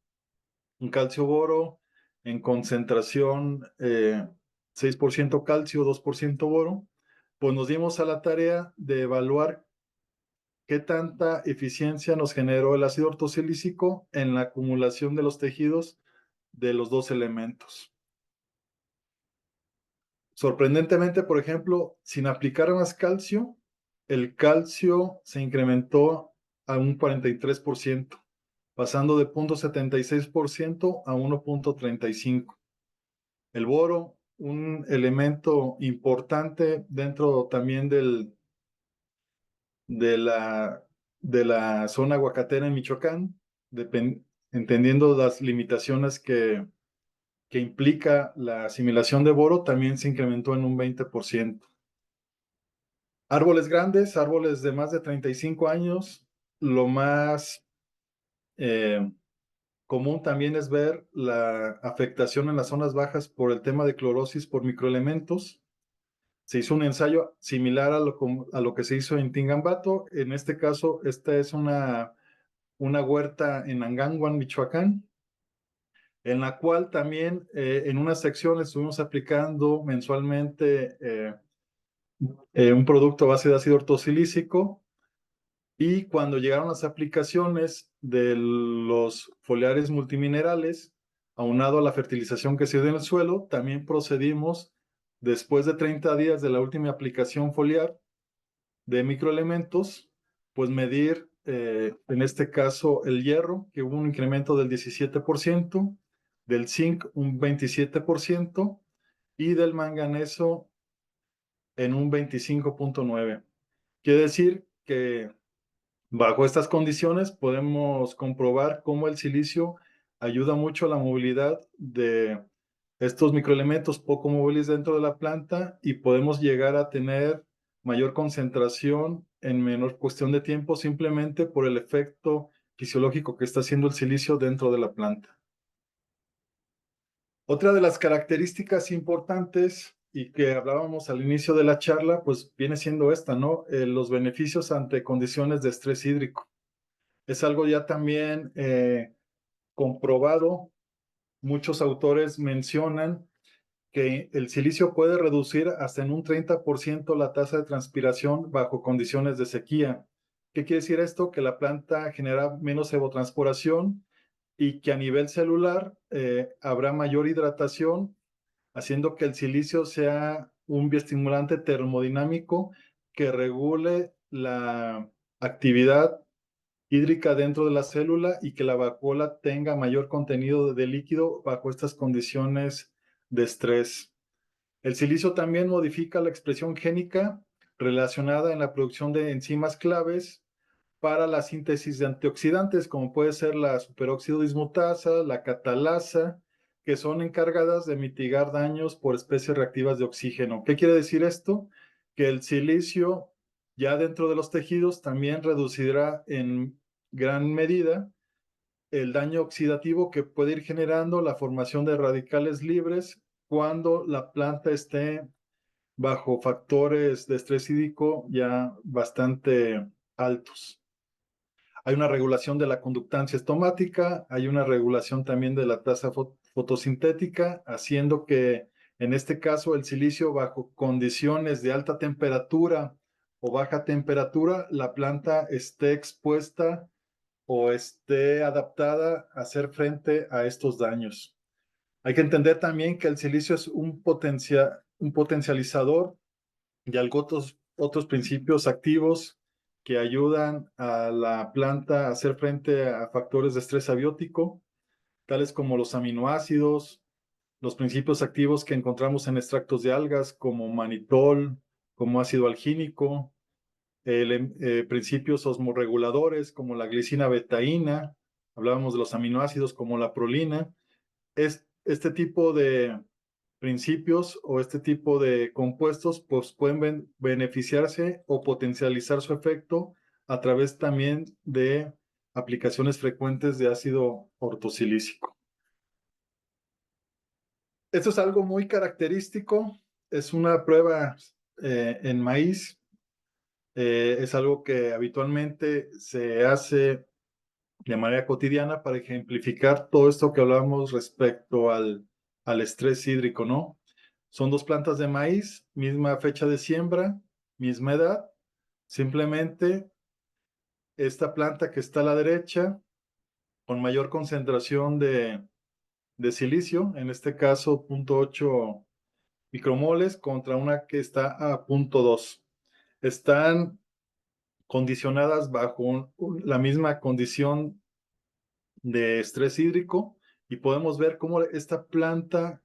un calcio-boro en concentración 6% calcio, 2% boro, pues nos dimos a la tarea de evaluar qué tanta eficiencia nos generó el ácido ortosilícico en la acumulación de los tejidos de los dos elementos. Sorprendentemente, por ejemplo, sin aplicar más calcio, el calcio se incrementó a un 43%, pasando de 0.76% a 1.35%. El boro, un elemento importante dentro también de la, de la zona aguacatera en Michoacán, entendiendo las limitaciones que implica la asimilación de boro, también se incrementó en un 20%. Árboles grandes, árboles de más de 35 años, lo más común también es ver la afectación en las zonas bajas por el tema de clorosis por microelementos. Se hizo un ensayo similar a lo que se hizo en Tingambato. En este caso, esta es una huerta en Anganguan, Michoacán, en la cual también en una sección estuvimos aplicando mensualmente un producto a base de ácido ortosilícico, y cuando llegaron las aplicaciones de los foliares multiminerales, aunado a la fertilización que se dio en el suelo, también procedimos, después de 30 días de la última aplicación foliar de microelementos, pues medir, en este caso, el hierro, que hubo un incremento del 17%, del zinc un 27% y del manganeso en un 25.9%. Quiere decir que bajo estas condiciones podemos comprobar cómo el silicio ayuda mucho a la movilidad de estos microelementos poco móviles dentro de la planta, y podemos llegar a tener mayor concentración en menor cuestión de tiempo simplemente por el efecto fisiológico que está haciendo el silicio dentro de la planta. Otra de las características importantes y que hablábamos al inicio de la charla, pues viene siendo esta, ¿no? Los beneficios ante condiciones de estrés hídrico. Es algo ya también comprobado. Muchos autores mencionan que el silicio puede reducir hasta en un 30% la tasa de transpiración bajo condiciones de sequía. ¿Qué quiere decir esto? Que la planta genera menos evapotranspiración y que a nivel celular habrá mayor hidratación, haciendo que el silicio sea un bioestimulante termodinámico que regule la actividad hídrica dentro de la célula y que la vacuola tenga mayor contenido de líquido bajo estas condiciones de estrés. El silicio también modifica la expresión génica relacionada en la producción de enzimas claves para la síntesis de antioxidantes, como puede ser la superóxido dismutasa, la catalasa, que son encargadas de mitigar daños por especies reactivas de oxígeno. ¿Qué quiere decir esto? Que el silicio ya dentro de los tejidos también reducirá en gran medida el daño oxidativo que puede ir generando la formación de radicales libres cuando la planta esté bajo factores de estrés hídrico ya bastante altos. Hay una regulación de la conductancia estomática, hay una regulación también de la tasa fotosintética, haciendo que en este caso el silicio bajo condiciones de alta temperatura o baja temperatura, la planta esté expuesta o esté adaptada a hacer frente a estos daños. Hay que entender también que el silicio es un potencializador y otros principios activos que ayudan a la planta a hacer frente a factores de estrés abiótico, tales como los aminoácidos, los principios activos que encontramos en extractos de algas como manitol, como ácido algínico, principios osmorreguladores como la glicina betaína, hablábamos de los aminoácidos como la prolina. Este tipo de principios o este tipo de compuestos pues pueden beneficiarse o potencializar su efecto a través también de aplicaciones frecuentes de ácido ortosilícico. Esto es algo muy característico, es una prueba en maíz, es algo que habitualmente se hace de manera cotidiana para ejemplificar todo esto que hablamos respecto al estrés hídrico, ¿no? Son dos plantas de maíz, misma fecha de siembra, misma edad. Simplemente esta planta que está a la derecha, con mayor concentración de silicio, en este caso 0.8 micromoles, contra una que está a 0.2. Están condicionadas bajo la misma condición de estrés hídrico y podemos ver cómo esta planta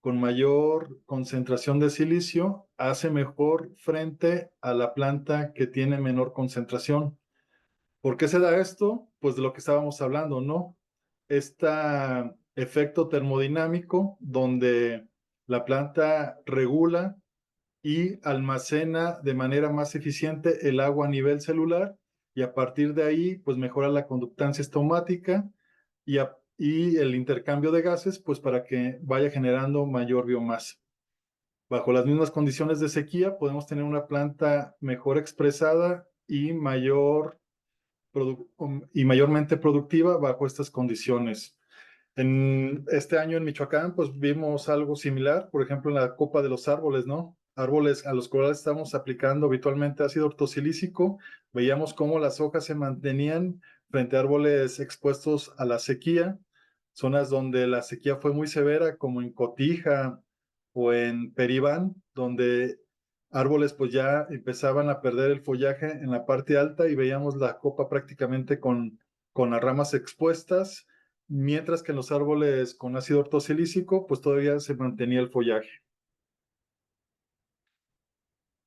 con mayor concentración de silicio hace mejor frente a la planta que tiene menor concentración. ¿Por qué se da esto? Pues de lo que estábamos hablando, ¿no? Este efecto termodinámico donde la planta regula y almacena de manera más eficiente el agua a nivel celular y a partir de ahí, pues mejora la conductancia estomática y el intercambio de gases, pues para que vaya generando mayor biomasa. Bajo las mismas condiciones de sequía, podemos tener una planta mejor expresada y mayormente productiva bajo estas condiciones. En este año en Michoacán, pues vimos algo similar, por ejemplo, en la copa de los árboles, ¿no? Árboles a los cuales estamos aplicando habitualmente ácido ortosilícico, veíamos cómo las hojas se mantenían frente a árboles expuestos a la sequía, zonas donde la sequía fue muy severa, como en Cotija o en Peribán, donde árboles pues ya empezaban a perder el follaje en la parte alta y veíamos la copa prácticamente con las ramas expuestas, mientras que en los árboles con ácido ortosilícico pues todavía se mantenía el follaje.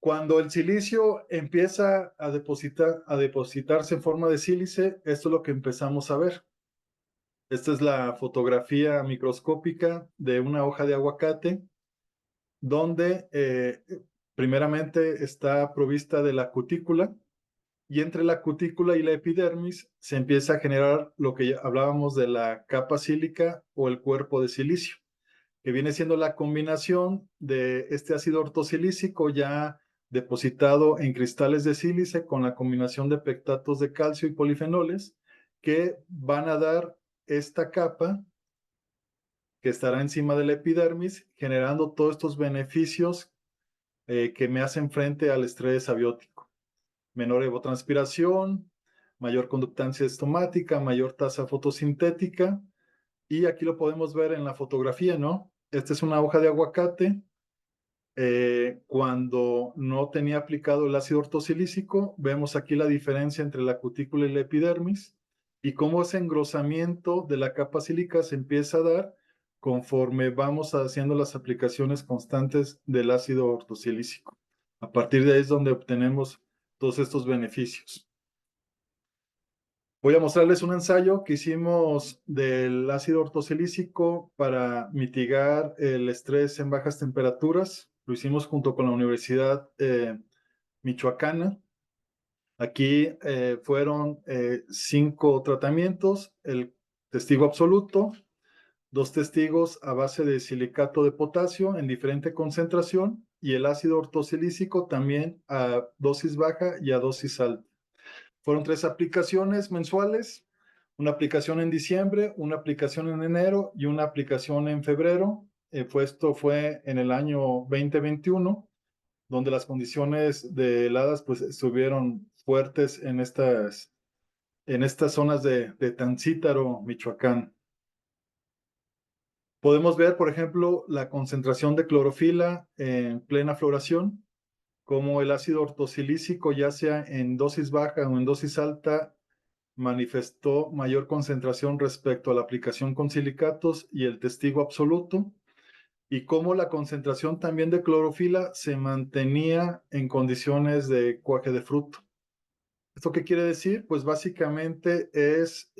Cuando el silicio empieza a depositarse en forma de sílice, esto es lo que empezamos a ver. Esta es la fotografía microscópica de una hoja de aguacate, donde primeramente está provista de la cutícula, y entre la cutícula y la epidermis se empieza a generar lo que ya hablábamos de la capa sílica o el cuerpo de silicio, que viene siendo la combinación de este ácido ortosilícico ya depositado en cristales de sílice con la combinación de pectatos de calcio y polifenoles que van a dar esta capa que estará encima de la epidermis, generando todos estos beneficios que me hacen frente al estrés abiótico. Menor evotranspiración, mayor conductancia estomática, mayor tasa fotosintética, y aquí lo podemos ver en la fotografía, ¿no? Esta es una hoja de aguacate. Cuando no tenía aplicado el ácido ortosilícico, vemos aquí la diferencia entre la cutícula y la epidermis y cómo ese engrosamiento de la capa sílica se empieza a dar conforme vamos haciendo las aplicaciones constantes del ácido ortosilícico. A partir de ahí es donde obtenemos todos estos beneficios. Voy a mostrarles un ensayo que hicimos del ácido ortosilícico para mitigar el estrés en bajas temperaturas. Lo hicimos junto con la Universidad Michoacana. Aquí fueron 5 tratamientos, el testigo absoluto, 2 testigos a base de silicato de potasio en diferente concentración y el ácido ortosilícico también a dosis baja y a dosis alta. Fueron 3 aplicaciones mensuales, una aplicación en diciembre, una aplicación en enero y una aplicación en febrero. Esto fue en el año 2021, donde las condiciones de heladas pues estuvieron fuertes en estas zonas de Tancítaro, Michoacán. Podemos ver, por ejemplo, la concentración de clorofila en plena floración, como el ácido ortosilícico, ya sea en dosis baja o en dosis alta, manifestó mayor concentración respecto a la aplicación con silicatos y el testigo absoluto, y cómo la concentración también de clorofila se mantenía en condiciones de cuaje de fruto. ¿Esto qué quiere decir? Pues básicamente es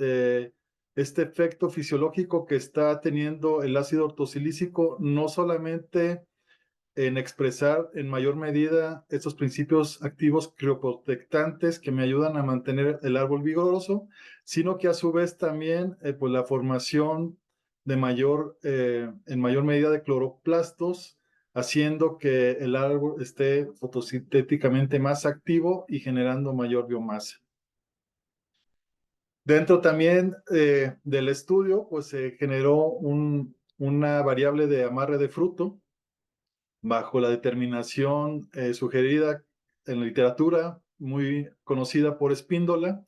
este efecto fisiológico que está teniendo el ácido ortosilícico, no solamente en expresar en mayor medida estos principios activos crioprotectantes que me ayudan a mantener el árbol vigoroso, sino que a su vez también pues la formación de en mayor medida de cloroplastos, haciendo que el árbol esté fotosintéticamente más activo y generando mayor biomasa. Dentro también del estudio, pues se generó una variable de amarre de fruto, bajo la determinación sugerida en la literatura, muy conocida por Spíndola.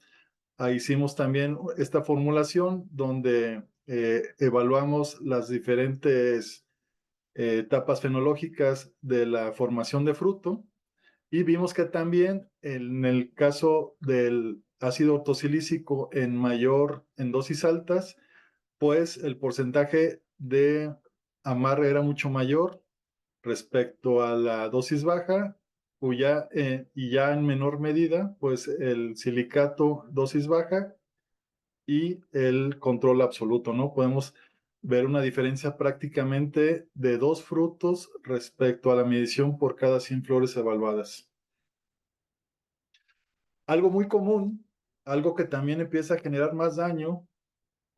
Ahí hicimos también esta formulación donde evaluamos las diferentes etapas fenológicas de la formación de fruto y vimos que también en el caso del ácido ortosilícico en dosis altas, pues el porcentaje de amarre era mucho mayor respecto a la dosis baja, y ya en menor medida, pues el silicato dosis baja y el control absoluto, ¿no? Podemos ver una diferencia prácticamente de 2 frutos respecto a la medición por cada 100 flores evaluadas. Algo muy común, algo que también empieza a generar más daño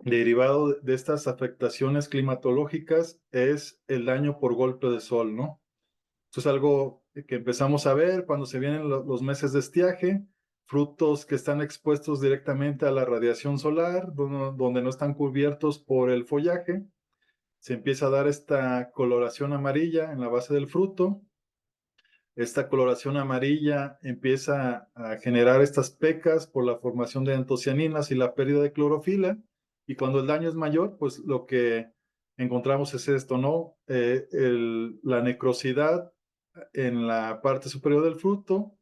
derivado de estas afectaciones climatológicas, es el daño por golpe de sol, ¿no? Esto es algo que empezamos a ver cuando se vienen los meses de estiaje, frutos que están expuestos directamente a la radiación solar, donde no están cubiertos por el follaje. Se empieza a dar esta coloración amarilla en la base del fruto. Esta coloración amarilla empieza a generar estas pecas por la formación de antocianinas y la pérdida de clorofila. Y cuando el daño es mayor, pues lo que encontramos es esto, ¿no? La necrosidad en la parte superior del fruto,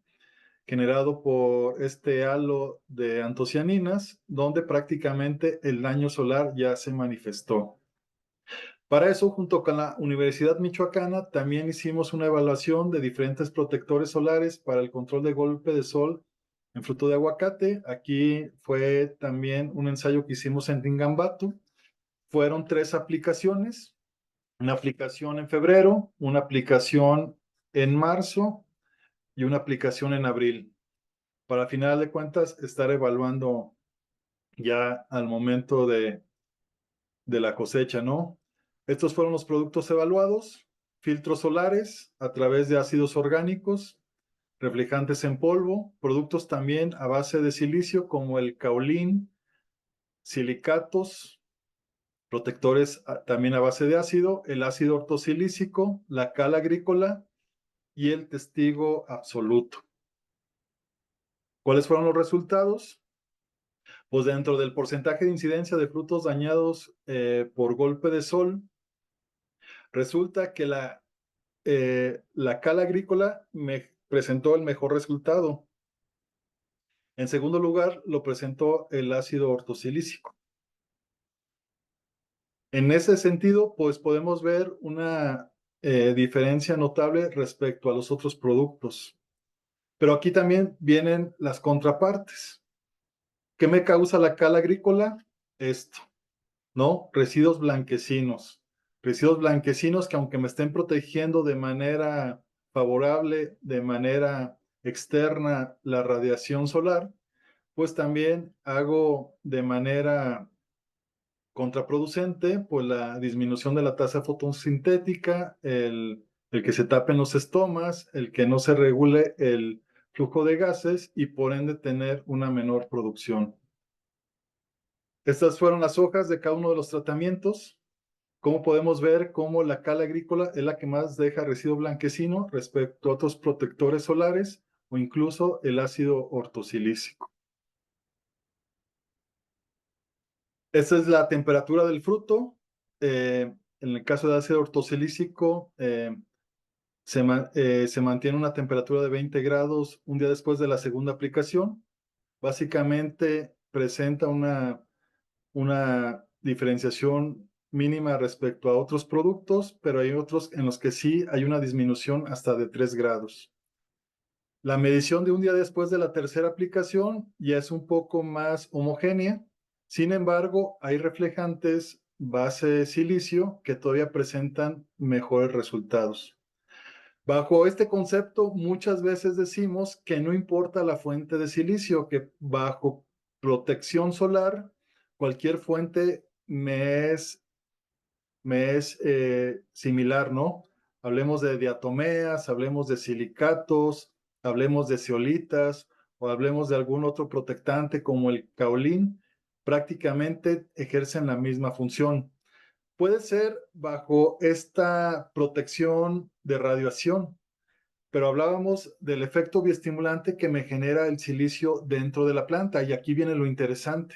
generado por este halo de antocianinas, donde prácticamente el daño solar ya se manifestó. Para eso, junto con la Universidad Michoacana, también hicimos una evaluación de diferentes protectores solares para el control de golpe de sol en fruto de aguacate. Aquí fue también un ensayo que hicimos en Ringambato. Fueron 3 aplicaciones, una aplicación en febrero, una aplicación en marzo y una aplicación en abril. Para final de cuentas, estar evaluando ya al momento de la cosecha, ¿no? Estos fueron los productos evaluados: filtros solares a través de ácidos orgánicos, reflejantes en polvo, productos también a base de silicio como el caolín, silicatos, protectores también a base de ácido, el ácido ortosilícico, la cal agrícola y el testigo absoluto. ¿Cuáles fueron los resultados? Pues dentro del porcentaje de incidencia de frutos dañados por golpe de sol, resulta que la cal agrícola me presentó el mejor resultado. En segundo lugar, lo presentó el ácido ortosilícico. En ese sentido, pues podemos ver una diferencia notable respecto a los otros productos. Pero aquí también vienen las contrapartes. ¿Qué me causa la cal agrícola? Esto, ¿no? Residuos blanquecinos. Residuos blanquecinos que aunque me estén protegiendo de manera favorable, de manera externa la radiación solar, pues también hago de manera contraproducente, pues la disminución de la tasa fotosintética, el que se tapen los estomas, el que no se regule el flujo de gases y por ende tener una menor producción. Estas fueron las hojas de cada uno de los tratamientos. Como podemos ver, cómo la cal agrícola es la que más deja residuo blanquecino respecto a otros protectores solares o incluso el ácido ortosilícico. Esta es la temperatura del fruto. En el caso de ácido ortosilícico, se mantiene una temperatura de 20 grados un día después de la segunda aplicación. Básicamente presenta una diferenciación mínima respecto a otros productos, pero hay otros en los que sí hay una disminución hasta de 3 grados. La medición de un día después de la tercera aplicación ya es un poco más homogénea. Sin embargo, hay reflejantes base silicio que todavía presentan mejores resultados. Bajo este concepto, muchas veces decimos que no importa la fuente de silicio, que bajo protección solar, cualquier fuente me es similar, ¿no? Hablemos de diatomeas, hablemos de silicatos, hablemos de zeolitas o hablemos de algún otro protectante como el caolín, prácticamente ejercen la misma función. Puede ser bajo esta protección de radiación, pero hablábamos del efecto bioestimulante que me genera el silicio dentro de la planta y aquí viene lo interesante.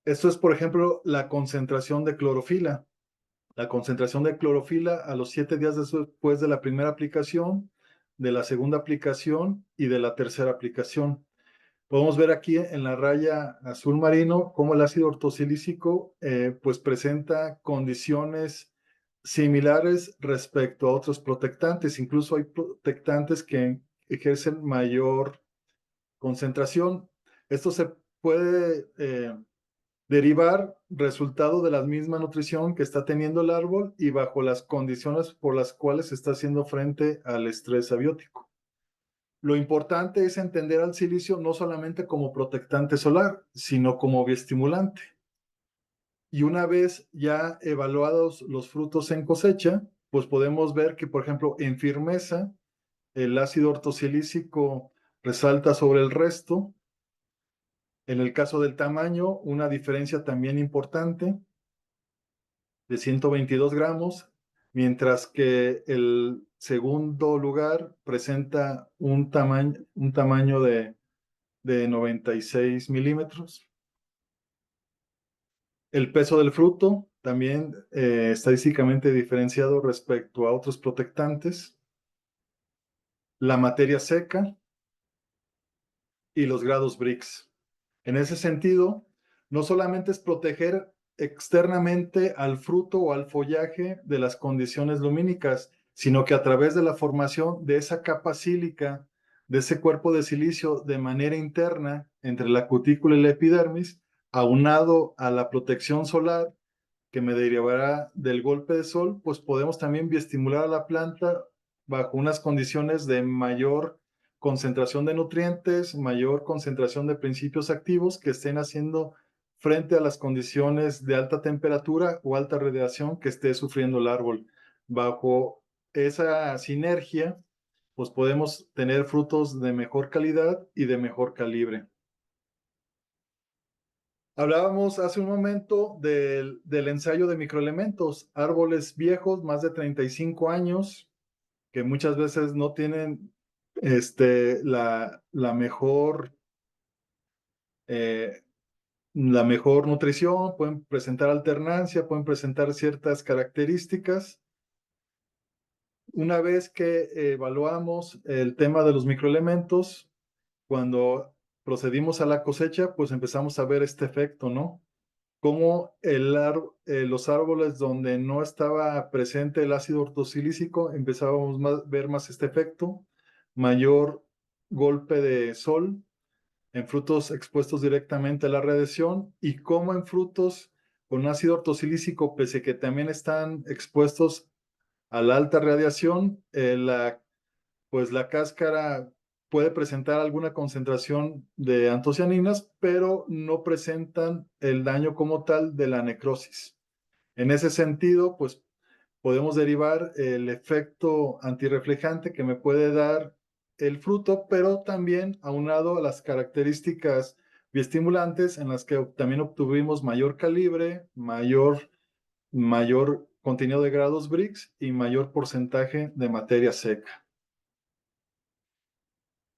Esto es, por ejemplo, la concentración de clorofila. La concentración de clorofila a los 7 días después de la primera aplicación, de la segunda aplicación y de la tercera aplicación. Podemos ver aquí en la raya azul marino cómo el ácido ortosilícico pues presenta condiciones similares respecto a otros protectantes. Incluso hay protectantes que ejercen mayor concentración. Esto se puede derivar resultado de la misma nutrición que está teniendo el árbol y bajo las condiciones por las cuales está haciendo frente al estrés abiótico. Lo importante es entender al silicio no solamente como protectante solar, sino como bioestimulante. Y una vez ya evaluados los frutos en cosecha, pues podemos ver que, por ejemplo, en firmeza, el ácido ortosilícico resalta sobre el resto. En el caso del tamaño, una diferencia también importante de 122 gramos, mientras que el segundo lugar presenta un tamaño de 96 milímetros. El peso del fruto también estadísticamente diferenciado respecto a otros protectantes. La materia seca y los grados Brix. En ese sentido, no solamente es proteger externamente al fruto o al follaje de las condiciones lumínicas, sino que a través de la formación de esa capa sílica, de ese cuerpo de silicio de manera interna entre la cutícula y la epidermis, aunado a la protección solar que me derivará del golpe de sol, pues podemos también bioestimular a la planta bajo unas condiciones de mayor concentración de nutrientes, mayor concentración de principios activos que estén haciendo frente a las condiciones de alta temperatura o alta radiación que esté sufriendo el árbol. Bajo esa sinergia, pues podemos tener frutos de mejor calidad y de mejor calibre. Hablábamos hace un momento del ensayo de microelementos, árboles viejos, más de 35 años, que muchas veces no tienen la mejor, eh, la mejor nutrición, pueden presentar alternancia, pueden presentar ciertas características. Una vez que evaluamos el tema de los microelementos, cuando procedimos a la cosecha, pues empezamos a ver este efecto, ¿no? Como los árboles donde no estaba presente el ácido ortosilícico, empezábamos a ver más este efecto, mayor golpe de sol en frutos expuestos directamente a la radiación y como en frutos con ácido ortosilícico, pese a que también están expuestos a la alta radiación, pues la cáscara puede presentar alguna concentración de antocianinas, pero no presentan el daño como tal de la necrosis. En ese sentido, pues podemos derivar el efecto antirreflejante que me puede dar el fruto, pero también aunado a las características bioestimulantes en las que también obtuvimos mayor calibre, mayor contenido de grados Brix y mayor porcentaje de materia seca.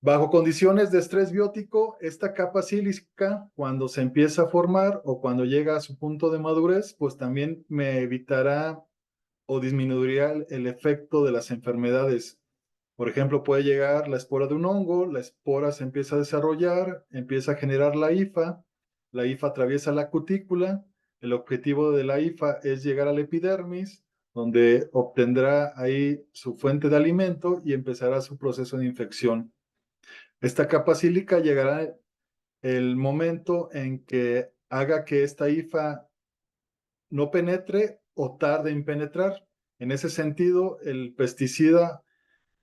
Bajo condiciones de estrés biótico, esta capa sílica, cuando se empieza a formar o cuando llega a su punto de madurez, pues también me evitará o disminuiría el efecto de las enfermedades. Por ejemplo, puede llegar la espora de un hongo, la espora se empieza a desarrollar, empieza a generar la hifa atraviesa la cutícula, el objetivo de la hifa es llegar a la epidermis, donde obtendrá ahí su fuente de alimento y empezará su proceso de infección. Esta capa sílica llegará el momento en que haga que esta hifa no penetre o tarde en penetrar. En ese sentido, el pesticida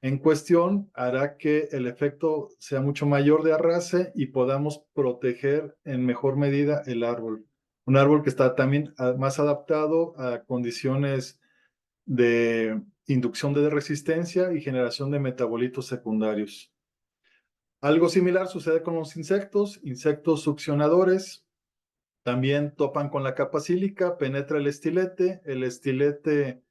en cuestión hará que el efecto sea mucho mayor de arrase y podamos proteger en mejor medida el árbol. Un árbol que está también más adaptado a condiciones de inducción de resistencia y generación de metabolitos secundarios. Algo similar sucede con los insectos succionadores, también topan con la capa sílica, penetra el estilete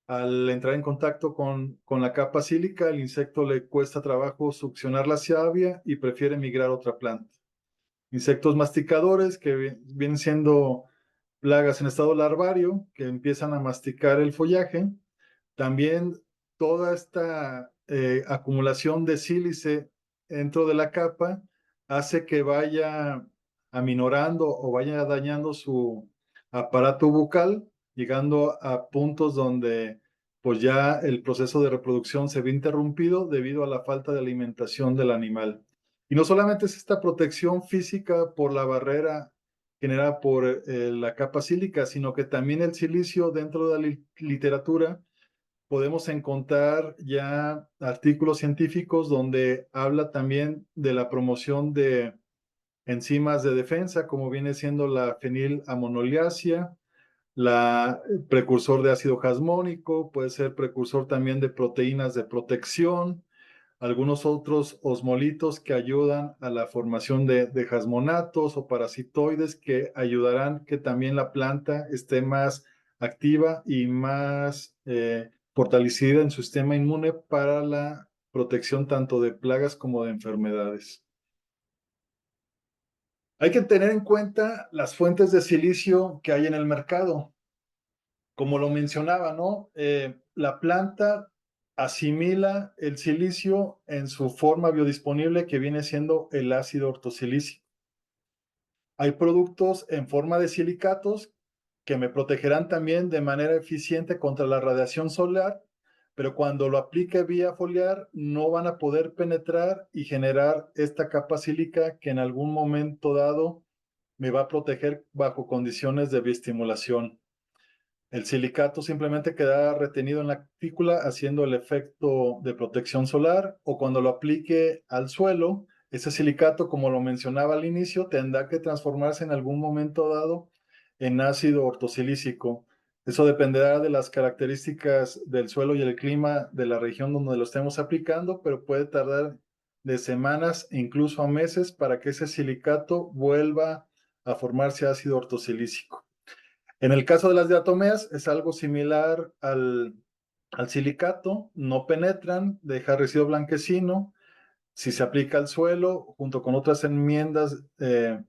al entrar en contacto con la capa sílica, el insecto le cuesta trabajo succionar la savia y prefiere migrar a otra planta. Insectos masticadores que vienen siendo plagas en estado larvario, que empiezan a masticar el follaje. También toda esta acumulación de sílice dentro de la capa hace que vaya aminorando o vaya dañando su aparato bucal, llegando a puntos donde pues ya el proceso de reproducción se ve interrumpido debido a la falta de alimentación del animal. Y no solamente es esta protección física por la barrera generada por la capa sílica, sino que también el silicio dentro de la literatura podemos encontrar ya artículos científicos donde habla también de la promoción de enzimas de defensa, como viene siendo la fenilamonoliasia, la precursor de ácido jasmónico, puede ser precursor también de proteínas de protección, algunos otros osmolitos que ayudan a la formación de jasmonatos o parasitoides que ayudarán que también la planta esté más activa y más fortalecida en su sistema inmune para la protección tanto de plagas como de enfermedades. Hay que tener en cuenta las fuentes de silicio que hay en el mercado. Como lo mencionaba, ¿no? La planta asimila el silicio en su forma biodisponible que viene siendo el ácido ortosilícico. Hay productos en forma de silicatos que me protegerán también de manera eficiente contra la radiación solar, pero cuando lo aplique vía foliar no van a poder penetrar y generar esta capa sílica que en algún momento dado me va a proteger bajo condiciones de bioestimulación. El silicato simplemente queda retenido en la cutícula haciendo el efecto de protección solar o cuando lo aplique al suelo, ese silicato, como lo mencionaba al inicio, tendrá que transformarse en algún momento dado en ácido ortosilícico. Eso dependerá de las características del suelo y el clima de la región donde lo estemos aplicando, pero puede tardar de semanas e incluso a meses para que ese silicato vuelva a formarse ácido ortosilícico. En el caso de las diatomeas es algo similar al silicato, no penetran, deja residuo blanquecino. Si se aplica al suelo, junto con otras enmiendas, de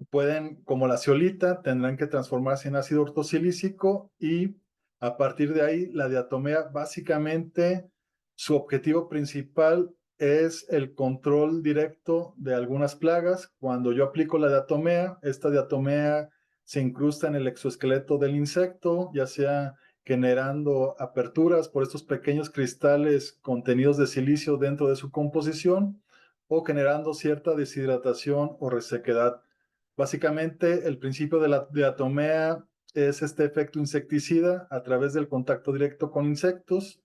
pueden, como la zeolita, tendrán que transformarse en ácido ortosilícico y a partir de ahí la diatomea básicamente su objetivo principal es el control directo de algunas plagas. Cuando yo aplico la diatomea, esta diatomea se incrusta en el exoesqueleto del insecto, ya sea generando aperturas por estos pequeños cristales contenidos de silicio dentro de su composición o generando cierta deshidratación o resequedad. Básicamente, el principio de la diatomea es este efecto insecticida a través del contacto directo con insectos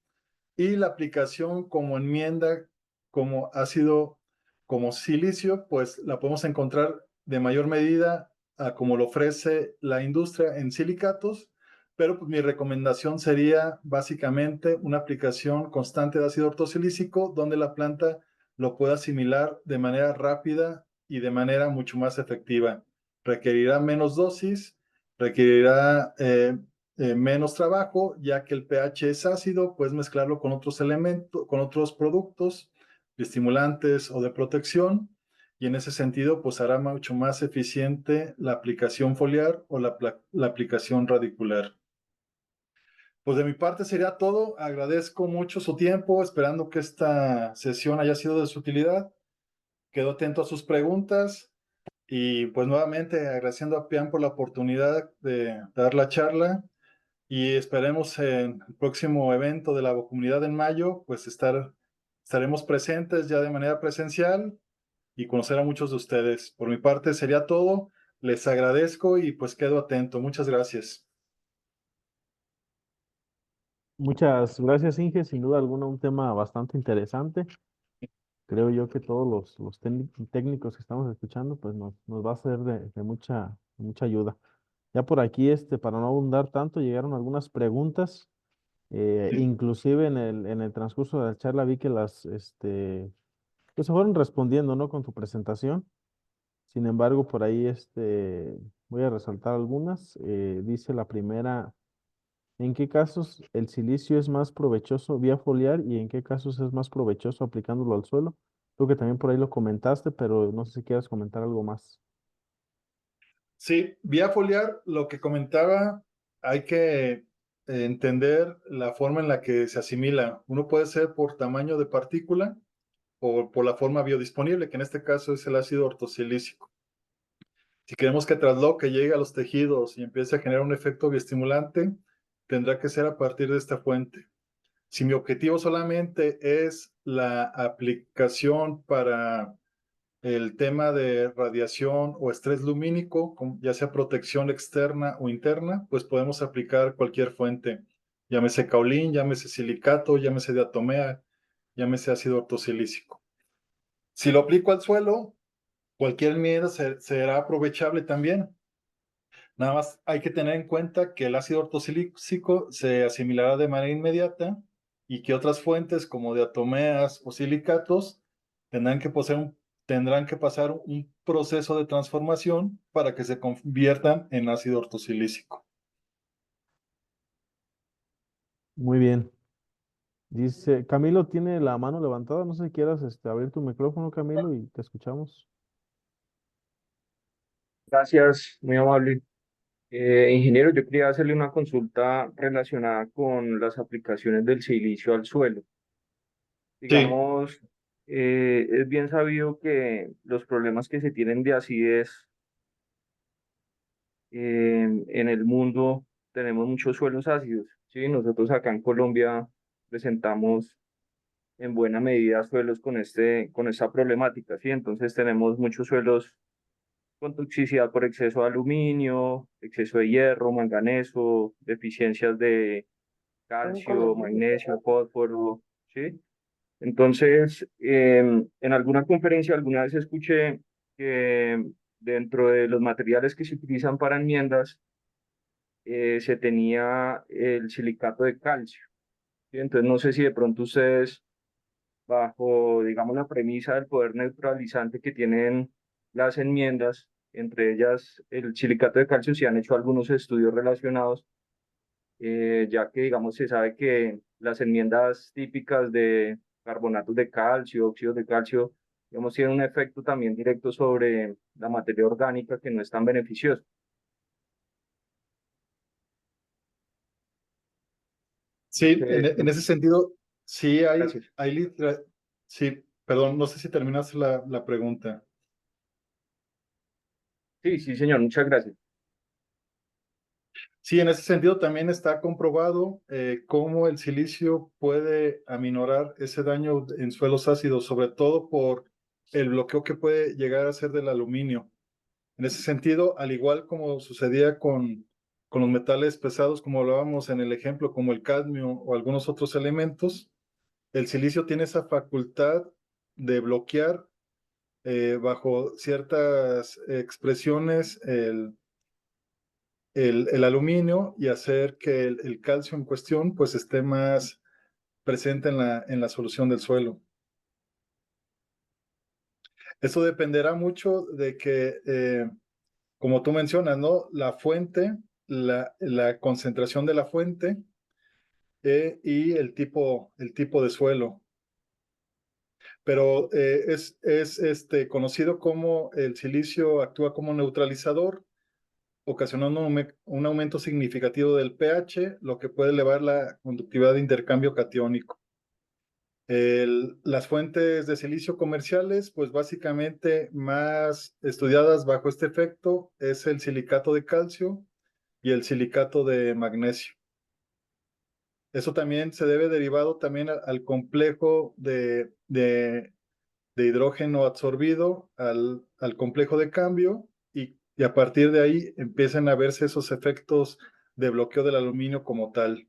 y la aplicación como enmienda, como ácido, como silicio, pues la podemos encontrar de mayor medida a como lo ofrece la industria en silicatos, pero pues mi recomendación sería básicamente una aplicación constante de ácido ortosilícico donde la planta lo pueda asimilar de manera rápida y de manera mucho más efectiva. Requerirá menos dosis, requerirá menos trabajo, ya que el pH es ácido, puedes mezclarlo con otros elementos, con otros productos, estimulantes o de protección, y en ese sentido, pues hará mucho más eficiente la aplicación foliar o la aplicación radicular. Pues de mi parte sería todo. Agradezco mucho su tiempo, esperando que esta sesión haya sido de su utilidad. Quedo atento a sus preguntas y pues nuevamente agradeciendo a Pian por la oportunidad de dar la charla y esperemos en el próximo evento de la comunidad en mayo, pues estaremos presentes ya de manera presencial y conocer a muchos de ustedes. Por mi parte sería todo. Les agradezco y pues quedo atento. Muchas gracias. Muchas gracias, Inge. Sin duda alguna, un tema bastante interesante. Creo yo que todos los técnicos que estamos escuchando, pues nos va a ser de mucha ayuda. Ya por aquí, para no abundar tanto, llegaron algunas preguntas. Sí. Inclusive en el transcurso de la charla vi que pues se fueron respondiendo, ¿no? Con tu presentación. Sin embargo, por ahí, voy a resaltar algunas. Dice la primera. ¿En qué casos el silicio es más provechoso vía foliar y en qué casos es más provechoso aplicándolo al suelo? Creo que también por ahí lo comentaste, pero no sé si quieres comentar algo más. Sí, vía foliar, lo que comentaba, hay que entender la forma en la que se asimila. Uno puede ser por tamaño de partícula o por la forma biodisponible, que en este caso es el ácido ortosilícico. Si queremos que trasloque, llegue a los tejidos y empiece a generar un efecto bioestimulante, tendrá que ser a partir de esta fuente. Si mi objetivo solamente es la aplicación para el tema de radiación o estrés lumínico, ya sea protección externa o interna, pues podemos aplicar cualquier fuente, llámese caolín, llámese silicato, llámese diatomea, llámese ácido ortosilícico. Si lo aplico al suelo, cualquier medida será aprovechable también. Nada más hay que tener en cuenta que el ácido ortosilícico se asimilará de manera inmediata y que otras fuentes como diatomeas o silicatos tendrán que, tendrán que pasar un proceso de transformación para que se conviertan en ácido ortosilícico. Muy bien. Dice, Camilo tiene la mano levantada. No sé si quieras abrir tu micrófono, Camilo, y te escuchamos. Gracias, muy amable. Ingeniero, yo quería hacerle una consulta relacionada con las aplicaciones del silicio al suelo. Sí, Digamos, es bien sabido que los problemas que se tienen de acidez en el mundo, tenemos muchos suelos ácidos, ¿sí? Nosotros acá en Colombia presentamos en buena medida suelos con esta problemática, ¿sí? Entonces tenemos muchos suelos con toxicidad por exceso de aluminio, exceso de hierro, manganeso, deficiencias de calcio, magnesio, fósforo, ¿sí? Entonces, en alguna conferencia alguna vez escuché que dentro de los materiales que se utilizan para enmiendas se tenía el silicato de calcio, ¿sí? Entonces, no sé si de pronto ustedes bajo, digamos, la premisa del poder neutralizante que tienen las enmiendas, entre ellas el silicato de calcio. Se han hecho algunos estudios relacionados, ya que, digamos, se sabe que las enmiendas típicas de carbonatos de calcio, óxidos de calcio, digamos, tienen un efecto también directo sobre la materia orgánica que no es tan beneficioso. Sí, Que, en ese sentido, sí gracias. sí, perdón, no sé si terminaste la pregunta. Sí, sí, señor, muchas gracias. Sí, en ese sentido también está comprobado cómo el silicio puede aminorar ese daño en suelos ácidos, sobre todo por el bloqueo que puede llegar a hacer del aluminio. En ese sentido, al igual como sucedía con los metales pesados, como hablábamos en el ejemplo, como el cadmio o algunos otros elementos, el silicio tiene esa facultad de bloquear bajo ciertas expresiones el aluminio y hacer que el calcio en cuestión pues esté más presente en la solución del suelo. Eso dependerá mucho de que, como tú mencionas, ¿no? La fuente, la concentración de la fuente y el tipo de suelo. Pero es conocido como el silicio actúa como neutralizador, ocasionando un aumento significativo del pH, lo que puede elevar la conductividad de intercambio catiónico. Las fuentes de silicio comerciales, pues básicamente más estudiadas bajo este efecto, es el silicato de calcio y el silicato de magnesio. Eso también se debe derivado también al complejo de hidrógeno absorbido al complejo de cambio y a partir de ahí empiezan a verse esos efectos de bloqueo del aluminio como tal.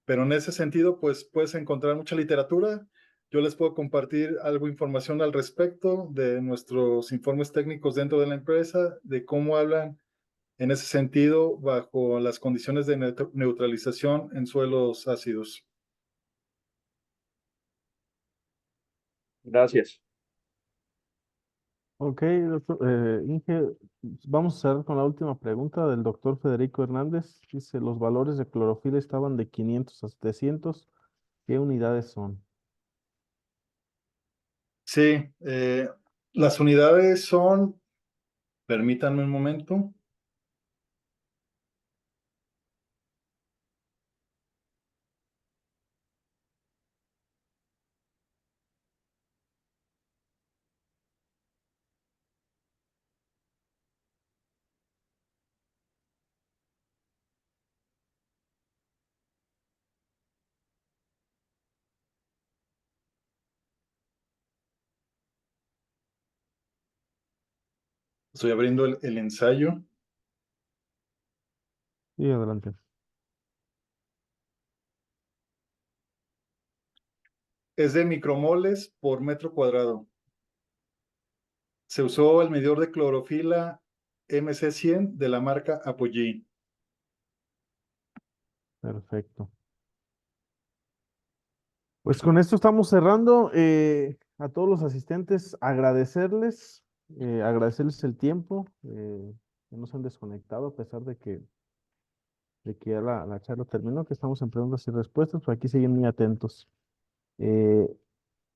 Pero en ese sentido, pues puedes encontrar mucha literatura. Yo les puedo compartir algo de información al respecto de nuestros informes técnicos dentro de la empresa, de cómo hablan en ese sentido bajo las condiciones de neutralización en suelos ácidos. Gracias. Ok, doctor, Inge, vamos a cerrar con la última pregunta del doctor Federico Hernández. Dice, los valores de clorofila estaban de 500 a 700. ¿Qué unidades son? Sí, las unidades son, permítanme un momento. Estoy abriendo el ensayo. Sí, adelante. Es de micromoles por metro cuadrado. Se usó el medidor de clorofila MC100 de la marca Apogee. Perfecto. Pues con esto estamos cerrando. A todos los asistentes, agradecerles el tiempo, que no se han desconectado a pesar de que ya la charla terminó, que estamos en preguntas y respuestas, pero aquí siguen muy atentos. Eh,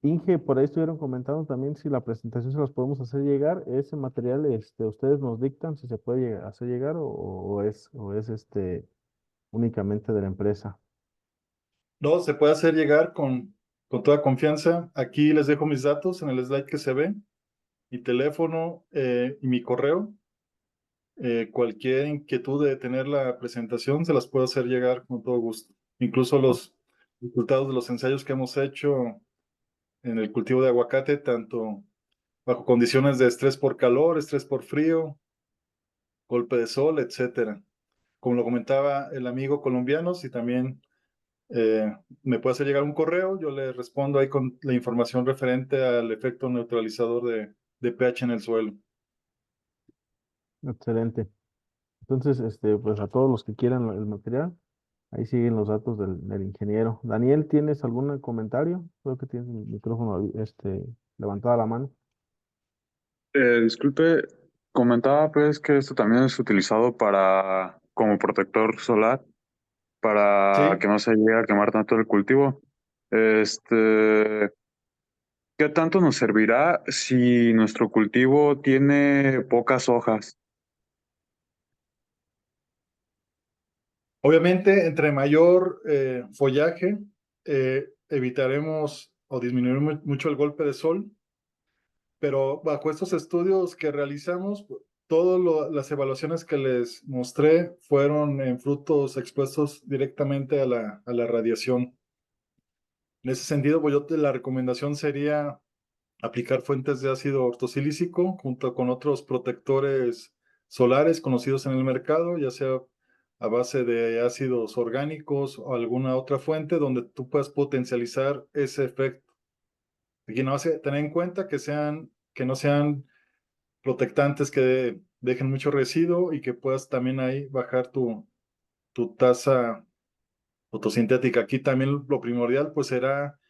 Inge, por ahí estuvieron comentando también si la presentación se las podemos hacer llegar. Ese material, ustedes nos dictan si se puede hacer llegar o es únicamente de la empresa. No, se puede hacer llegar con toda confianza. Aquí les dejo mis datos en el slide que se ve, mi teléfono y mi correo. Cualquier inquietud de tener la presentación se las puedo hacer llegar con todo gusto. Incluso los resultados de los ensayos que hemos hecho en el cultivo de aguacate, tanto bajo condiciones de estrés por calor, estrés por frío, golpe de sol, etcétera. Como lo comentaba el amigo colombiano, si también me puede hacer llegar un correo, yo le respondo ahí con la información referente al efecto neutralizador de pH en el suelo. Excelente. Entonces, pues a todos los que quieran el material, Ahí siguen los datos del ingeniero. Daniel, ¿tienes algún comentario? Creo que tienes el micrófono levantada la mano. Disculpe, comentaba pues que esto también es utilizado para como protector solar para Sí, que no se llegue a quemar tanto el cultivo. Este, ¿Qué tanto nos servirá si nuestro cultivo tiene pocas hojas? obviamente entre mayor follaje, evitaremos o disminuiremos mucho el golpe de sol, pero bajo estos estudios que realizamos, todas las evaluaciones que les mostré fueron en frutos expuestos directamente a la radiación. En ese sentido, pues la recomendación sería aplicar fuentes de ácido ortosilícico junto con otros protectores solares conocidos en el mercado, ya sea a base de ácidos orgánicos o alguna otra fuente donde tú puedas potencializar ese efecto. Aquí no hace tener en cuenta que no sean protectantes que dejen mucho residuo y que puedas también ahí bajar tu tasa fotosintética. Aquí también lo primordial pues será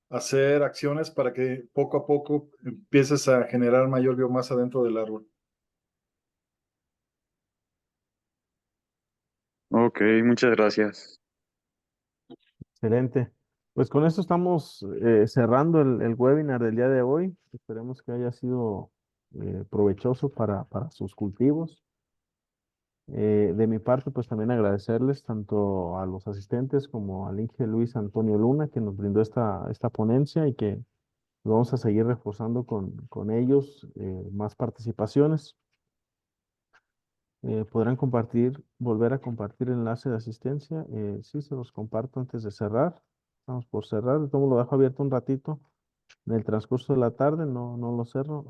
hacer acciones para que poco a poco empieces a generar mayor biomasa dentro del árbol. Ok, muchas gracias. Excelente. Pues con esto estamos cerrando el webinar del día de hoy. Esperemos que haya sido provechoso para sus cultivos. De mi parte, pues también agradecerles tanto a los asistentes como al Inge Luis Antonio Luna que nos brindó esta ponencia y que vamos a seguir reforzando con ellos más participaciones. Podrán compartir, volver a compartir el enlace de asistencia. Sí, se los comparto antes de cerrar. Estamos por cerrar. Entonces lo dejo abierto un ratito. En el transcurso de la tarde no lo cerro.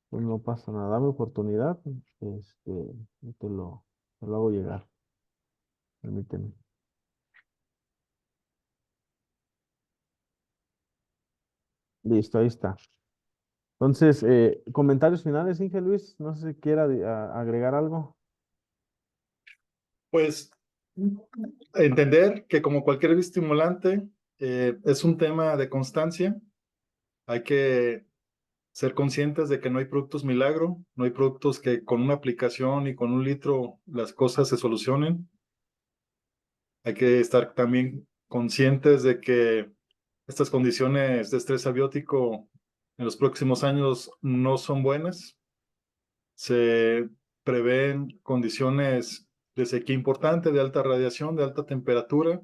Pues no pasa nada. Dame oportunidad. Y te lo hago llegar. Permíteme. Listo, ahí está. Entonces, comentarios finales, Inge Luis. No sé si quiera agregar algo. Pues entender que como cualquier estimulante es un tema de constancia. Hay que ser conscientes de que no hay productos milagro, no hay productos que con una aplicación y con un litro las cosas se solucionen. Hay que estar también conscientes de que estas condiciones de estrés abiótico en los próximos años no son buenas. Se prevén condiciones de sequía importante, de alta radiación, de alta temperatura,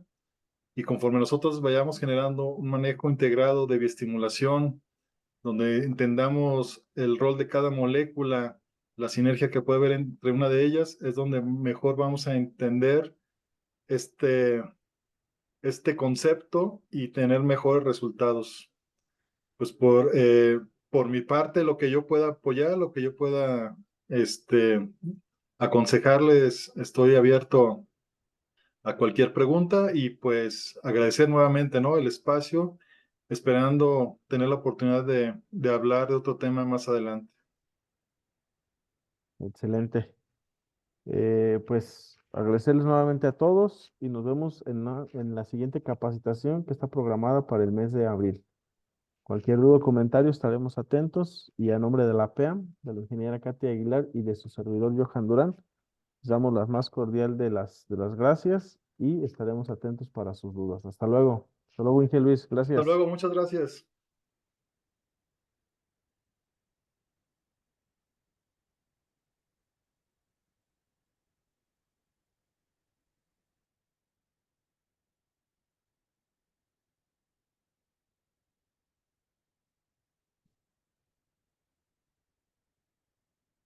y conforme nosotros vayamos generando un manejo integrado de bioestimulación, donde entendamos el rol de cada molécula, la sinergia que puede haber entre una de ellas, es donde mejor vamos a entender este, este concepto y tener mejores resultados. Pues por mi parte, lo que yo pueda apoyar, lo que yo pueda aconsejarles, estoy abierto a cualquier pregunta y pues agradecer nuevamente, ¿no? El espacio, esperando tener la oportunidad de hablar de otro tema más adelante. Excelente. Pues agradecerles nuevamente a todos y nos vemos en la siguiente capacitación que está programada para el mes de abril. Cualquier duda o comentario estaremos atentos y a nombre de la PEAM, de la ingeniera Katia Aguilar y de su servidor Johan Durán, les damos la más cordial de las gracias y estaremos atentos para sus dudas. Hasta luego. Hasta luego, Inge Luis. Hasta Gracias. luego, muchas gracias.